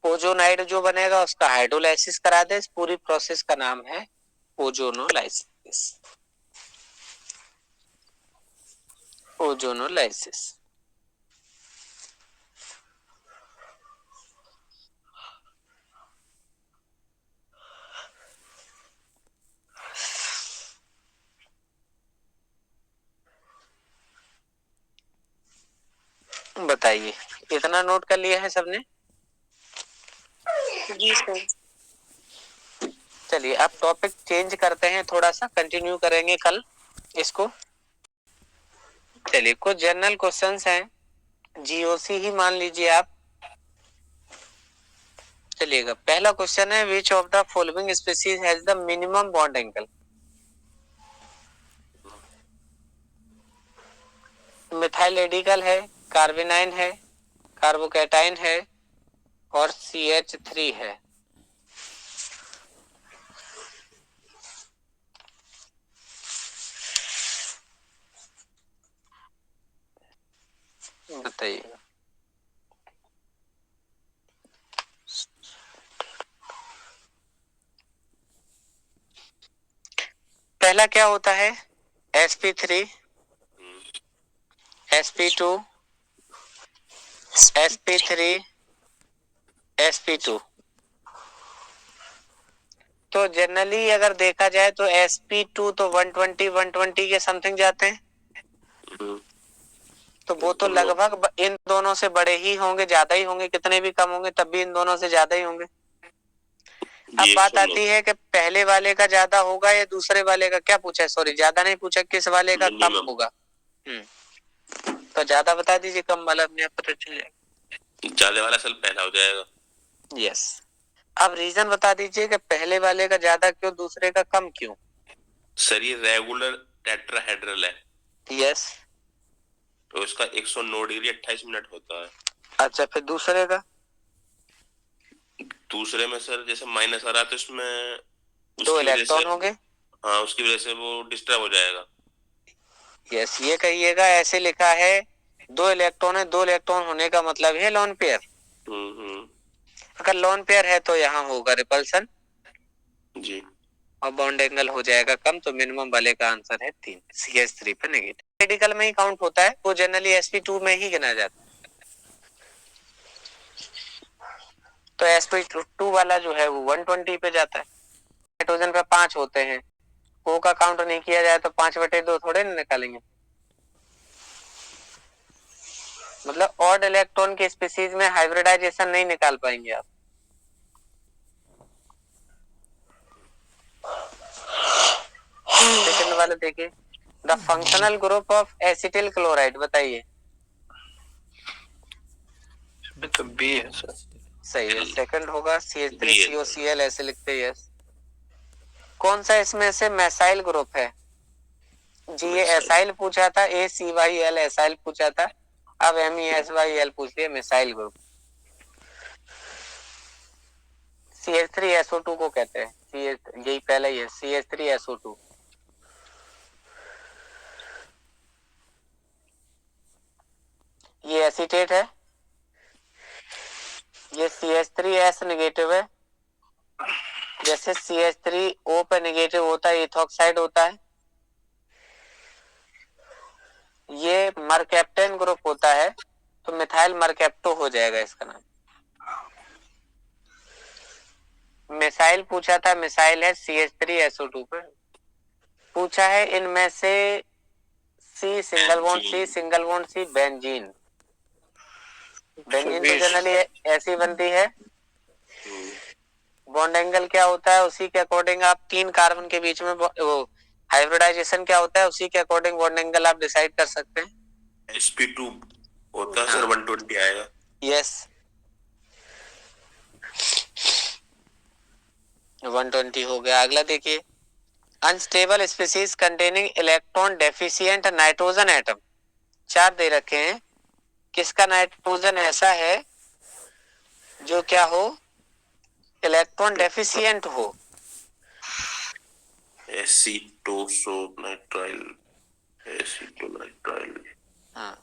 ओजोनाइड जो बनेगा उसका हाइड्रोलाइसिस करा दें। इस पूरी प्रोसेस का नाम है ओजोनोलाइसिस। ओजोनोलाइसिस बताइए, इतना नोट कर लिया है सबने?
जी सर।
चलिए अब टॉपिक चेंज करते हैं, थोड़ा सा कंटिन्यू करेंगे कल इसको। चलिए कुछ जनरल क्वेश्चंस हैं, जीओसी ही मान लीजिए आप। चलिएगा, पहला क्वेश्चन है विच of the following species has the minimum bond angle. Methyl radical है, कार्बेनाइन है, कार्बोकैटाइन है और CH3 है। बताइए। पहला क्या होता है? sp3, sp2, sp3, sp2। तो जनरली अगर देखा जाए तो sp2 तो 120 के समथिंग जाते हैं, तो वो तो लगभग इन दोनों से बड़े ही होंगे, ज्यादा ही होंगे, कितने भी कम होंगे तब भी इन दोनों से ज्यादा ही होंगे। अब बात आती है कि पहले वाले का ज्यादा होगा या दूसरे वाले का, क्या पूछा है, सॉरी ज्यादा नहीं पूछा, किस वाले का कम होगा। तो ज्यादा बता दीजिए, कम वाला अपने आप पता चल जाएगा।
ज्यादा वाला सल पहला हो जाएगा।
यस। अब रीजन बता दीजिए कि पहले वाले का ज्यादा क्यों, दूसरे का कम क्यों।
सर ये रेगुलर टेट्राहेड्रल है।
यस।
तो इसका 109 डिग्री 28 मिनट होता है।
अच्छा, फिर दूसरे का?
दूसरे में सर जैसे माइनस आ रहा है तो इसमें
2 इलेक्ट्रॉन होंगे।
हाँ, उसकी वजह से वो डिस्टर्ब हो जाएगा।
यस, ये कहिएगा ऐसे लिखा है 2 इलेक्ट्रॉन है, 2 इलेक्ट्रॉन होने का मतलब है लोन पेयर। अगर लोन पेयर है तो यहाँ होगा रिपल्सन
जी,
और बॉन्ड एंगल हो जाएगा कम, तो मिनिमम वाले का आंसर है 3, CH3 पे नेगेटिव। रेडिकल में ही काउंट होता है, वो जनरली sp2 में ही गिना जाता है। तो sp2 वाला जो है वो 120 पे जाता है। नाइट्रोजन पे 5 होते हैं, O का काउंट नहीं किया जाए तो 5/2 थोड़े नहीं निकालेंगे। मतलब ऑड इलेक्ट्रॉन के स्पीशीज में हाइब्रिडाइजेशन नहीं निकाल पाएंगे आप। सेकंड वाला देखिए, the functional group of acetyl chloride बताइए।
तो बी है सर।
सही है, सेकंड होगा CH3COCl ऐसे लिखते हैं। यस। कौन सा इसमें से मेसाइल ग्रुप है? जी ये एसाइल पूछा था, ACYL एसाइल पूछा था, अब MESYL पूछ लिया मेसाइल ग्रुप। CH3SO2 को कहते हैं, यही पहला ही है CH3SO2। ये एसीटेट है, ये CH3S नेगेटिव है। जैसे CH3O पे नेगेटिव होता है, इथॉक्साइड होता है। ये मरकैप्टेन ग्रुप होता है, तो मिथाइल मरकैप्टो हो जाएगा इसका नाम। मिसाइल पूछा था, मिसाइल है CH3SO2 पे। पूछा है इनमें से C single bond C benzene. Benzene तो जनरली ऐसी बनती है। बॉन्ड एंगल क्या होता है, उसी के अकॉर्डिंग आप 3 कार्बन के बीच में वो हाइब्रिडाइजेशन क्या होता है, उसी के अकॉर्डिंग बॉन्ड एंगल आप डिसाइड कर सकते हैं।
sp2 होता है सर 120 आएगा।
यस, 120 हो गया। अगला देखिए, unstable species containing electron deficient nitrogen atom. 4 दे रखे हैं, किसका नाइट्रोजन ऐसा है जो क्या हो, इलेक्ट्रॉन डेफिशिएंट हो,
एसीटोनाइट्राइल, एसीटोनाइट्राइल,
हाँ,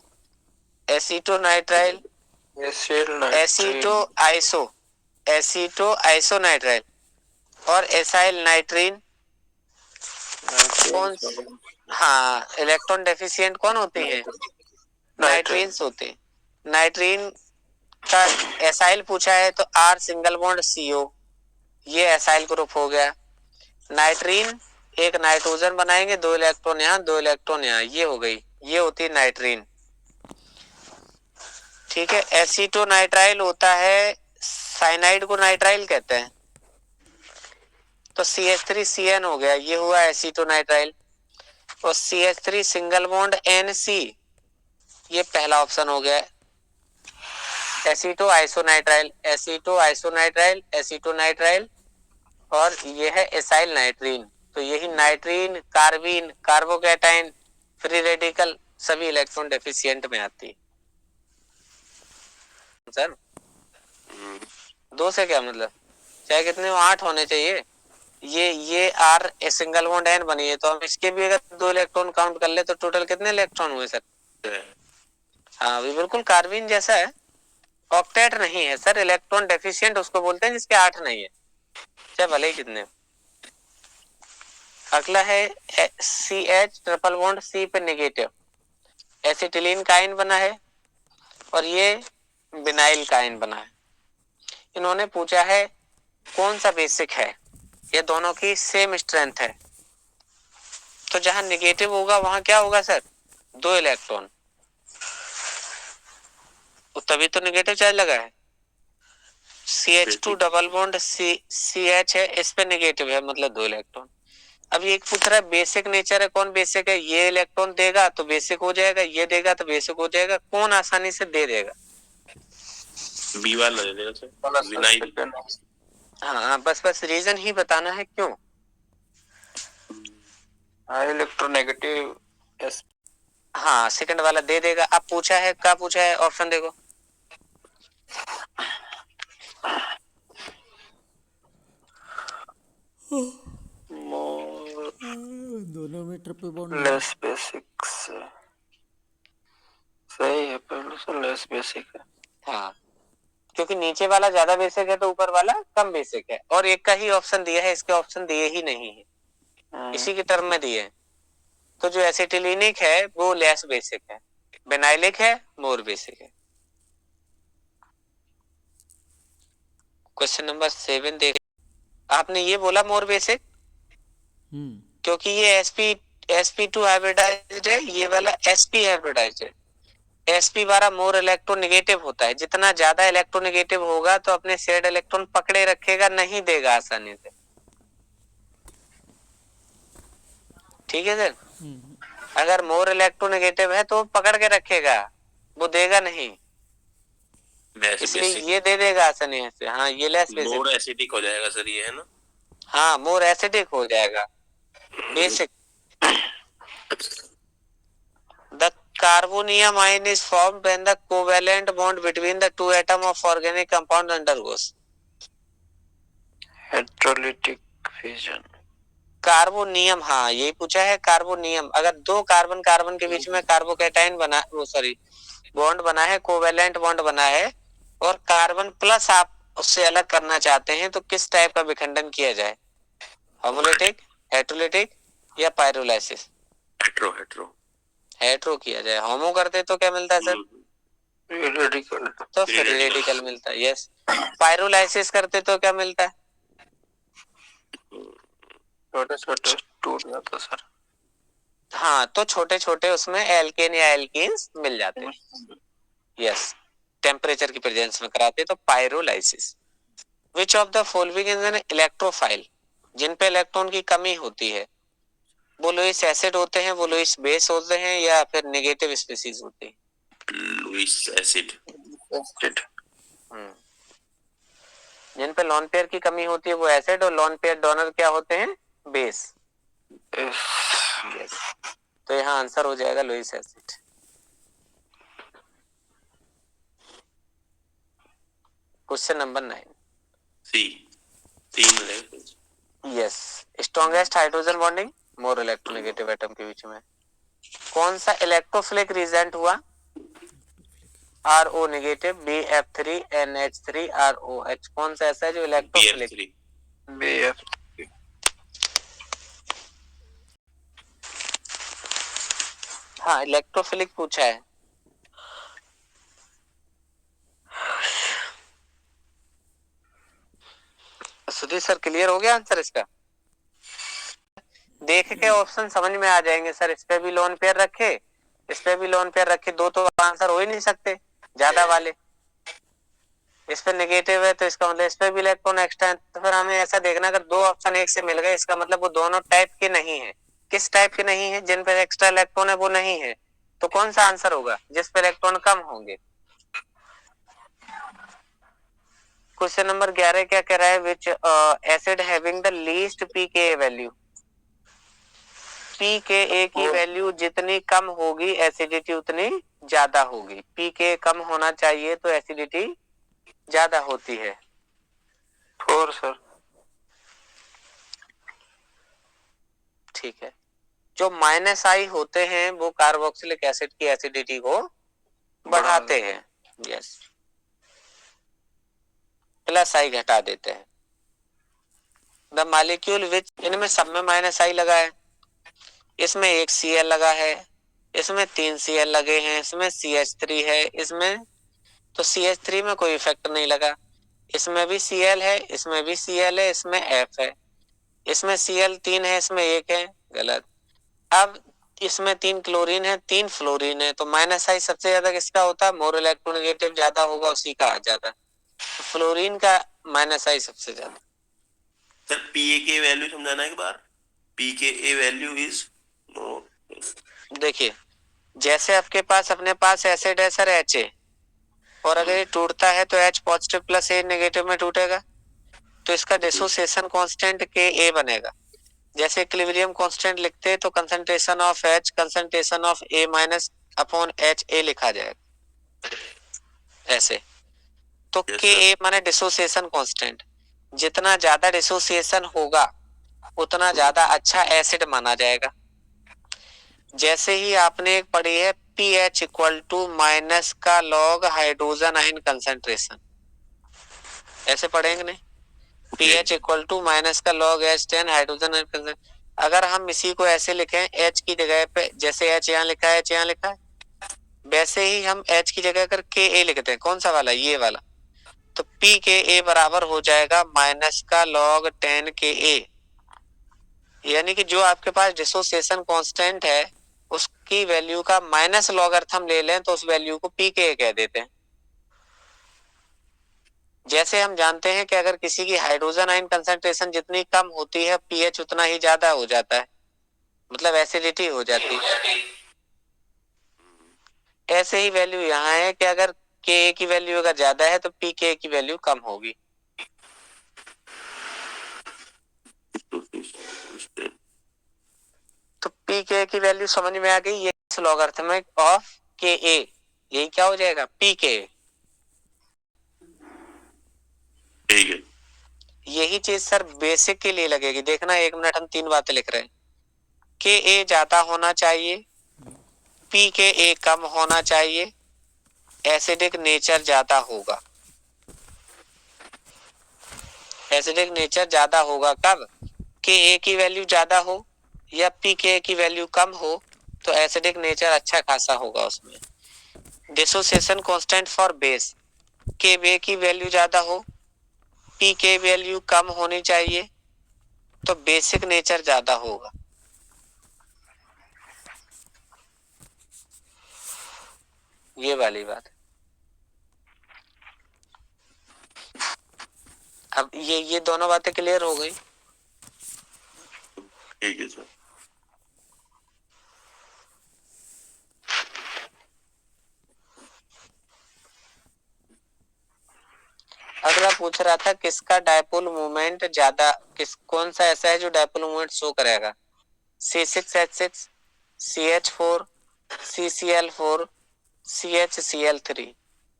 एसीटोनाइट्राइल, एसीटो आइसोनाइट्राइल और एसाइल नाइट्रीन कौन, हाँ, इलेक्ट्रॉन डेफिशिएंट कौन होते हैं? नाइट्रीन्स होते हैं। नाइट्रीन का एसाइल पूछा है तो आर सिंगल बॉन्ड सीओ, ये एसाइल ग्रुप हो गया। नाइट्रीन एक नाइट्रोजन बनाएंगे, 2 इलेक्ट्रॉन यहाँ 2 इलेक्ट्रॉन यहाँ, ये हो गई, ये होती है नाइट्रीन। ठीक है, एसीटोनाइट्राइल होता है, साइनाइड को नाइट्राइल कहते हैं, तो CH3CN हो गया, ये हुआ एसीटोनाइट्राइल। और CH3 सिंगल बॉन्ड NC, ये पहला ऑप्शन हो गया। एसीटो आइसोनाइट्राइल, एसीटो आइसोनाइट्राइल, एसीटोनाइट्राइल और ये है एसाइल नाइट्रीन। तो यही नाइट्रीन, कार्बीन, कार्बोकैटाइन, फ्री रेडिकल सभी इलेक्ट्रॉन डेफिशिएंट में आती है। सर 2 से क्या मतलब, चाहे कितने 8 होने चाहिए। ये आर सिंगल बॉन्ड N बनी है, तो हम इसके भी अगर 2 इलेक्ट्रॉन काउंट कर ले तो टोटल कितने इलेक्ट्रॉन हुए सर? हाँ, भी बिल्कुल कार्बीन जैसा है, ऑक्टेट नहीं है सर, इलेक्ट्रॉन डेफिशिएंट उसको बोलते हैं जिसके 8 नहीं है, चाहे भले ही कितने। अगला है CH ट्रिपल बॉन्ड C पे नेगेटिव, एसिटिलीन का आयन बना है और ये विनाइल का आयन बना है। इन्होंने पूछा है कौन सा बेसिक है, ये दोनों की सेम स्ट्रेंथ है, तो जहां नेगेटिव होगा वहां क्या होगा सर? 2 इलेक्ट्रॉन, तो तभी तो नेगेटिव चार्ज लगा है। CH2 डबल बॉन्ड CH है, इस पे नेगेटिव है, मतलब 2 इलेक्ट्रॉन। अब ये पूछ रहा है बेसिक नेचर है, कौन बेसिक है? ये इलेक्ट्रॉन देगा तो बेसिक हो जाएगा, ये देगा तो बेसिक हो जाएगा, कौन आसानी से दे देगा?
बी वाला दे देगा सर, विनाइल।
हाँ, बस रीजन ही बताना है क्यों।
इलेक्ट्रोनेगेटिव एस,
हाँ, सेकंड वाला दे देगा। अब पूछा है, क्या पूछा है, ऑप्शन देखो।
दोनों में ट्रिपल बॉन्ड
लेस बेसिक से सही है, पहले से लेस बेसिक है।
हाँ, क्योंकि नीचे वाला ज्यादा बेसिक है तो ऊपर वाला कम बेसिक है, और एक का ही ऑप्शन दिया है, इसके ऑप्शन दिए ही नहीं है, इसी के टर्म में दिए हैं। तो जो एसिटिलीनिक है वो लेस बेसिक है, विनाइलिक है मोर बेसिक है। क्वेश्चन नंबर 7 देख, आपने ये बोला मोर बेसिक, क्योंकि ये sp2 हाइब्रिडाइज्ड है, ये वाला sp हाइब्रिडाइज्ड है। sp वाला मोर इलेक्ट्रोनेगेटिव होता है, जितना ज्यादा इलेक्ट्रोनेगेटिव होगा तो अपने शेयर्ड इलेक्ट्रॉन पकड़े रखेगा, नहीं देगा आसानी से। ठीक है सर, अगर मोर इलेक्ट्रोनेगेटिव है तो पकड़ के रखेगा, वो देगा नहीं, इसलिए ये दे देगा आसानी से। हाँ, ये लेस बेसिक,
मोर एसिडिक हो जाएगा सर, ये है ना।
हाँ, मोर एसिडिक हो जाएगा। Basic, the carbonium ion is formed when the covalent bond between the two atom of organic compound undergoes
heterolytic fusion.
Carbonium, हाँ यही पूछा है, कार्बोनियम। अगर 2 कार्बन कार्बन के बीच में कार्बोकैटायन बना, वो सॉरी बॉन्ड बना है, कोवेलेंट बॉन्ड बना है, और कार्बन प्लस आप उससे अलग करना चाहते हैं, तो किस टाइप का विखंडन किया जाए? होमोलिटिक, हेटेरोलिटिक या पाइरोलाइसिस? हेटेरो किया जाए। होमो करते तो क्या मिलता है सर?
रेडिकल।
तो फिर रेडिकल मिलता है, यस। पाइरोलाइसिस करते तो क्या मिलता है?
छोटे छोटे टूट जाता सर।
हाँ, तो छोटे छोटे उसमें एल्केन या एल्कीन्स मिल जाते हैं, यस। टेम्परेचर की प्रेजेंस में कराते तो pyrolysis. Which of the following is an electrophile? जिन पे इलेक्ट्रॉन की कमी होती है, वो लुईस एसिड होते हैं, वो लुईस बेस होते हैं, या फिर नेगेटिव स्पीसीज होती है?
Lewis acid.
जिन पे लॉन पेयर की कमी होती है वो एसिड, और लॉन पेयर डोनर क्या होते हैं? बेस। yes. तो यहाँ आंसर हो जाएगा लुईस एसिड। क्वेश्चन नंबर 9
सी, 3 रहेगा।
Yes, strongest hydrogen bonding more electronegative atom के बीच में। कौन सा इलेक्ट्रोफिलिक रिजेंट हुआ? RO negative BF3 NH3 ROH। कौन सा ऐसा है जो इलेक्ट्रोफिलिक?
BF3।
BF।
हाँ, इलेक्ट्रोफिलिक पूछा है। सुधीर सर, क्लियर हो गया आंसर इसका? देख के ऑप्शन समझ में आ जाएंगे सर। इस पे भी लोन पेयर रखे, इस पे भी लोन पेयर रखे, दो तो आंसर हो ही नहीं सकते ज्यादा वाले। इस पे नेगेटिव है तो इसका मतलब इस पे भी इलेक्ट्रॉन एक्स्ट्रा है, तो फिर हमें ऐसा देखना अगर दो ऑप्शन एक से मिल गए इसका मतलब वो दोनों टाइप के नहीं है। किस टाइप के नहीं है? जिन पे एक्स्ट्रा इलेक्ट्रॉन है वो नहीं है। तो कौन सा आंसर होगा? जिस पे इलेक्ट्रॉन कम होंगे। क्वेश्चन नंबर 11 क्या कह रहा है? विच acid having the least pKa value. pKa की वैल्यू जितनी कम होगी एसिडिटी उतनी ज्यादा होगी। pKa कम होना चाहिए तो एसिडिटी ज्यादा होती है।
4 सर।
ठीक है। जो माइनस आई होते हैं वो कार्बोक्सिलिक एसिड की एसिडिटी को बढ़ाते हैं। यस। प्लस आई घटा देते हैं। द मॉलिक्यूल विच, इनमें सब में माइनस आई लगा है। इसमें एक Cl लगा है, इसमें 3 Cl लगे हैं, इसमें CH3 है, इसमें तो CH3 में कोई इफेक्ट नहीं लगा। इसमें भी Cl है, इसमें भी Cl है, इसमें F है। इसमें Cl 3 है, इसमें 1 है। गलत। अब इसमें 3 क्लोरीन है, 3 फ्लोरीन है, तो माइनस आई सबसे ज्यादा किसका होता है? मोर इलेक्ट्रोनेगेटिव ज्यादा होगा उसी का आ जाता। तो फ्लोरीन का माइनस आई सबसे ज्यादा।
सर pKa वैल्यू समझाना एक बार। pKa वैल्यू इज
देखिए, जैसे आपके पास अपने पास एसिड है सर Ha, और अगर ये टूटता है तो H positive plus A negative में टूटेगा, तो इसका डिसोसिएशन कांस्टेंट Ka बनेगा। जैसे इक्विलिब्रियम कांस्टेंट लिखते हैं तो concentration of H concentration of A minus upon HA लिखा जाएगा ऐसे। तो Ka माने डिसोसिएशन कांस्टेंट। जितना ज्यादा डिसोसिएशन होगा उतना ज्यादा अच्छा एसिड माना जाएगा। जैसे ही आपने एक पढ़ी है pH इक्वल टू माइनस का लॉग हाइड्रोजन आयन कंसंट्रेशन, ऐसे पढ़ेंगे नहीं? pH इक्वल टू माइनस का log H10 hydrogen ion concentration. अगर हम इसी को ऐसे लिखें H की जगह पे, जैसे H यहाँ लिखा है H यहाँ लिखा है, वैसे ही हम H की जगह कर Ka लिखते हैं। कौन सा वाला? ये वाला। तो pKa बराबर हो जाएगा माइनस का लॉग 10 Ka। यानी कि जो आपके पास डिसोसिएशन कांस्टेंट है उसकी वैल्यू का माइनस लॉगरिथम ले लें तो उस वैल्यू को pKa कह देते हैं। जैसे हम जानते हैं कि अगर किसी की हाइड्रोजन आयन कंसंट्रेशन जितनी कम होती है pH उतना ही ज्यादा हो जाता है, मतलब एसिडिटी हो जाती है। ऐसे ही वैल्यू यहाँ है कि अगर Ka की वैल्यू अगर ज्यादा है तो pKa की वैल्यू कम होगी। तो pKa की वैल्यू समझ में आ गई। ये लॉगरिथमिक ऑफ Ka, यही क्या हो जाएगा? pKa।
ठीक है।
यही चीज सर बेसिक के लिए लगेगी। देखना, 1 मिनट हम 3 बातें लिख रहे हैं। Ka ज्यादा होना चाहिए, pKa कम होना चाहिए, एसिडिक नेचर ज्यादा होगा। एसिडिक नेचर ज्यादा होगा कब? Ka की वैल्यू ज्यादा हो या pKa की वैल्यू कम हो तो एसिडिक नेचर अच्छा खासा होगा उसमें। Dissociation constant for base, Ka की वैल्यू ज्यादा हो, pK वैल्यू कम होनी चाहिए तो बेसिक नेचर ज्यादा होगा। ये वाली बात। अब ये दोनों बातें क्लियर हो गई।
ठीक है सर।
अगला पूछ रहा था किसका डायपोल मोमेंट ज्यादा, कौन सा ऐसा है जो डायपोल मोमेंट शो करेगा? C6H6, CH4, CCl4, CHCl3।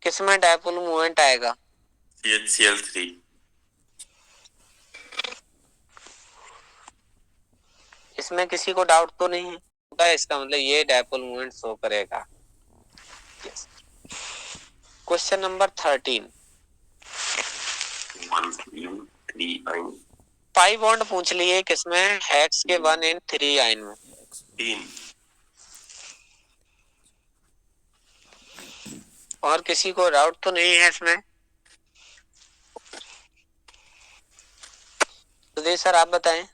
किसमें डायपोल मोमेंट आएगा?
CHCl3।
इसमें किसी को डाउट तो नहीं है? इसका मतलब ये डायपोल मोमेंट शो करेगा। यस। क्वेश्चन नंबर 13, 5 बॉन्ड पूछ लिए किसमें? हेक्स के 1 and 3 आयन में।
3
और किसी को डाउट तो नहीं है इसमें? तो सर आप बताएं।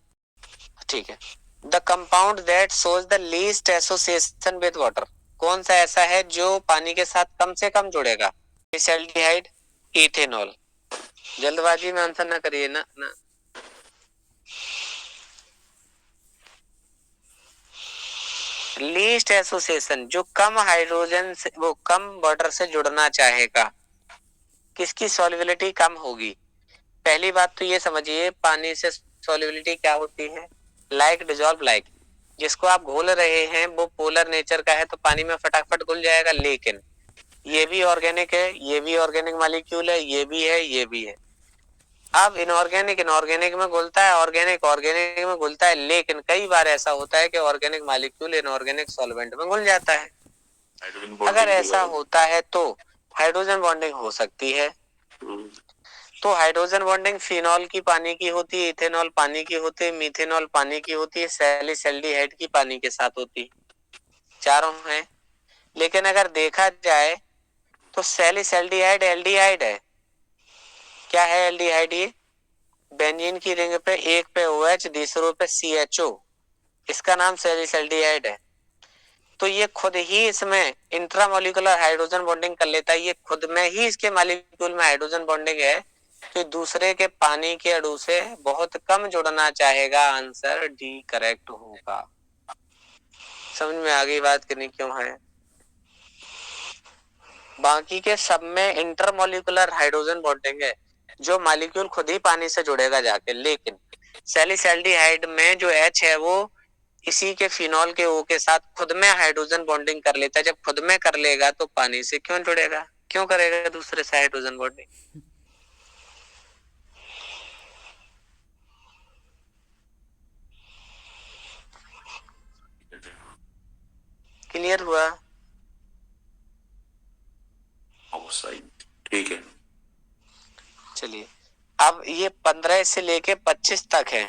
ठीक है। The compound that shows the least association with water, कौन सा ऐसा है जो पानी के साथ कम से कम जुड़ेगा? Aldehyde, ethanol. जल्दबाजी में आंसर ना करिए ना। लीस्ट एसोसिएशन, जो कम हाइड्रोजन से, वो कम वाटर से जुड़ना चाहेगा, किसकी सॉल्युबिलिटी कम होगी? पहली बात तो ये समझिए, पानी से सॉल्युबिलिटी क्या होती है? Like dissolve like. जिसको आप घोल रहे हैं वो पोलर नेचर का है तो पानी में फटाफट घुल जाएगा, लेकिन ये भी ऑर्गेनिक है, ये भी ऑर्गेनिक मॉलिक्यूल है, ये भी है, ये भी है। अब इनऑर्गेनिक इनऑर्गेनिक में घुलता है, ऑर्गेनिक ऑर्गेनिक में घुलता है, लेकिन कई बार ऐसा होता है कि ऑर्गेनिक मॉलिक्यूल इनऑर्गेनिक सॉल्वेंट में घुल जाता है। अगर ऐसा होता है तो हाइड्रोजन बॉन्डिंग हो सकती है। तो हाइड्रोजन बॉन्डिंग फिनॉल की पानी की होती है, इथेनॉल पानी की होती है, मीथेनॉल पानी की होती है, सैलिसल्डिहाइड की पानी के साथ होती है। चारों हैं। लेकिन अगर देखा जाए तो सैलिसल्डिहाइड एल्डिहाइड है। क्या है एल्डिहाइड? ये बेंजीन की रिंग पे एक पे OH, दूसरों पे CHO, इसका नाम सैलिसल्डिहाइड है। तो ये खुद ही इसमें इंट्रामोलिकुलर हाइड्रोजन बॉन्डिंग कर लेता है। ये खुद में ही इसके मॉलिक्यूल में हाइड्रोजन बॉन्डिंग है कि दूसरे के पानी के अणु से बहुत कम जुड़ना चाहेगा। आंसर डी करेक्ट होगा। समझ में आ गई बात कि नहीं? क्यों है? बाकी के सब में इंटरमोलिकुलर हाइड्रोजन बॉन्डिंग है, जो मॉलिक्यूल खुद ही पानी से जुड़ेगा जाके, लेकिन सैलिसल्डिहाइड में जो H है वो इसी के फिनॉल के O के साथ खुद में हाइड्रोजन बॉन्डिंग कर लेता है। जब खुद में कर लेगा तो पानी से क्यों जुड़ेगा? क्यों करेगा दूसरे से हाइड्रोजन बॉन्डिंग? क्लियर हुआ?
ठीक है।
चलिए, अब ये 15 से लेके 25 तक है।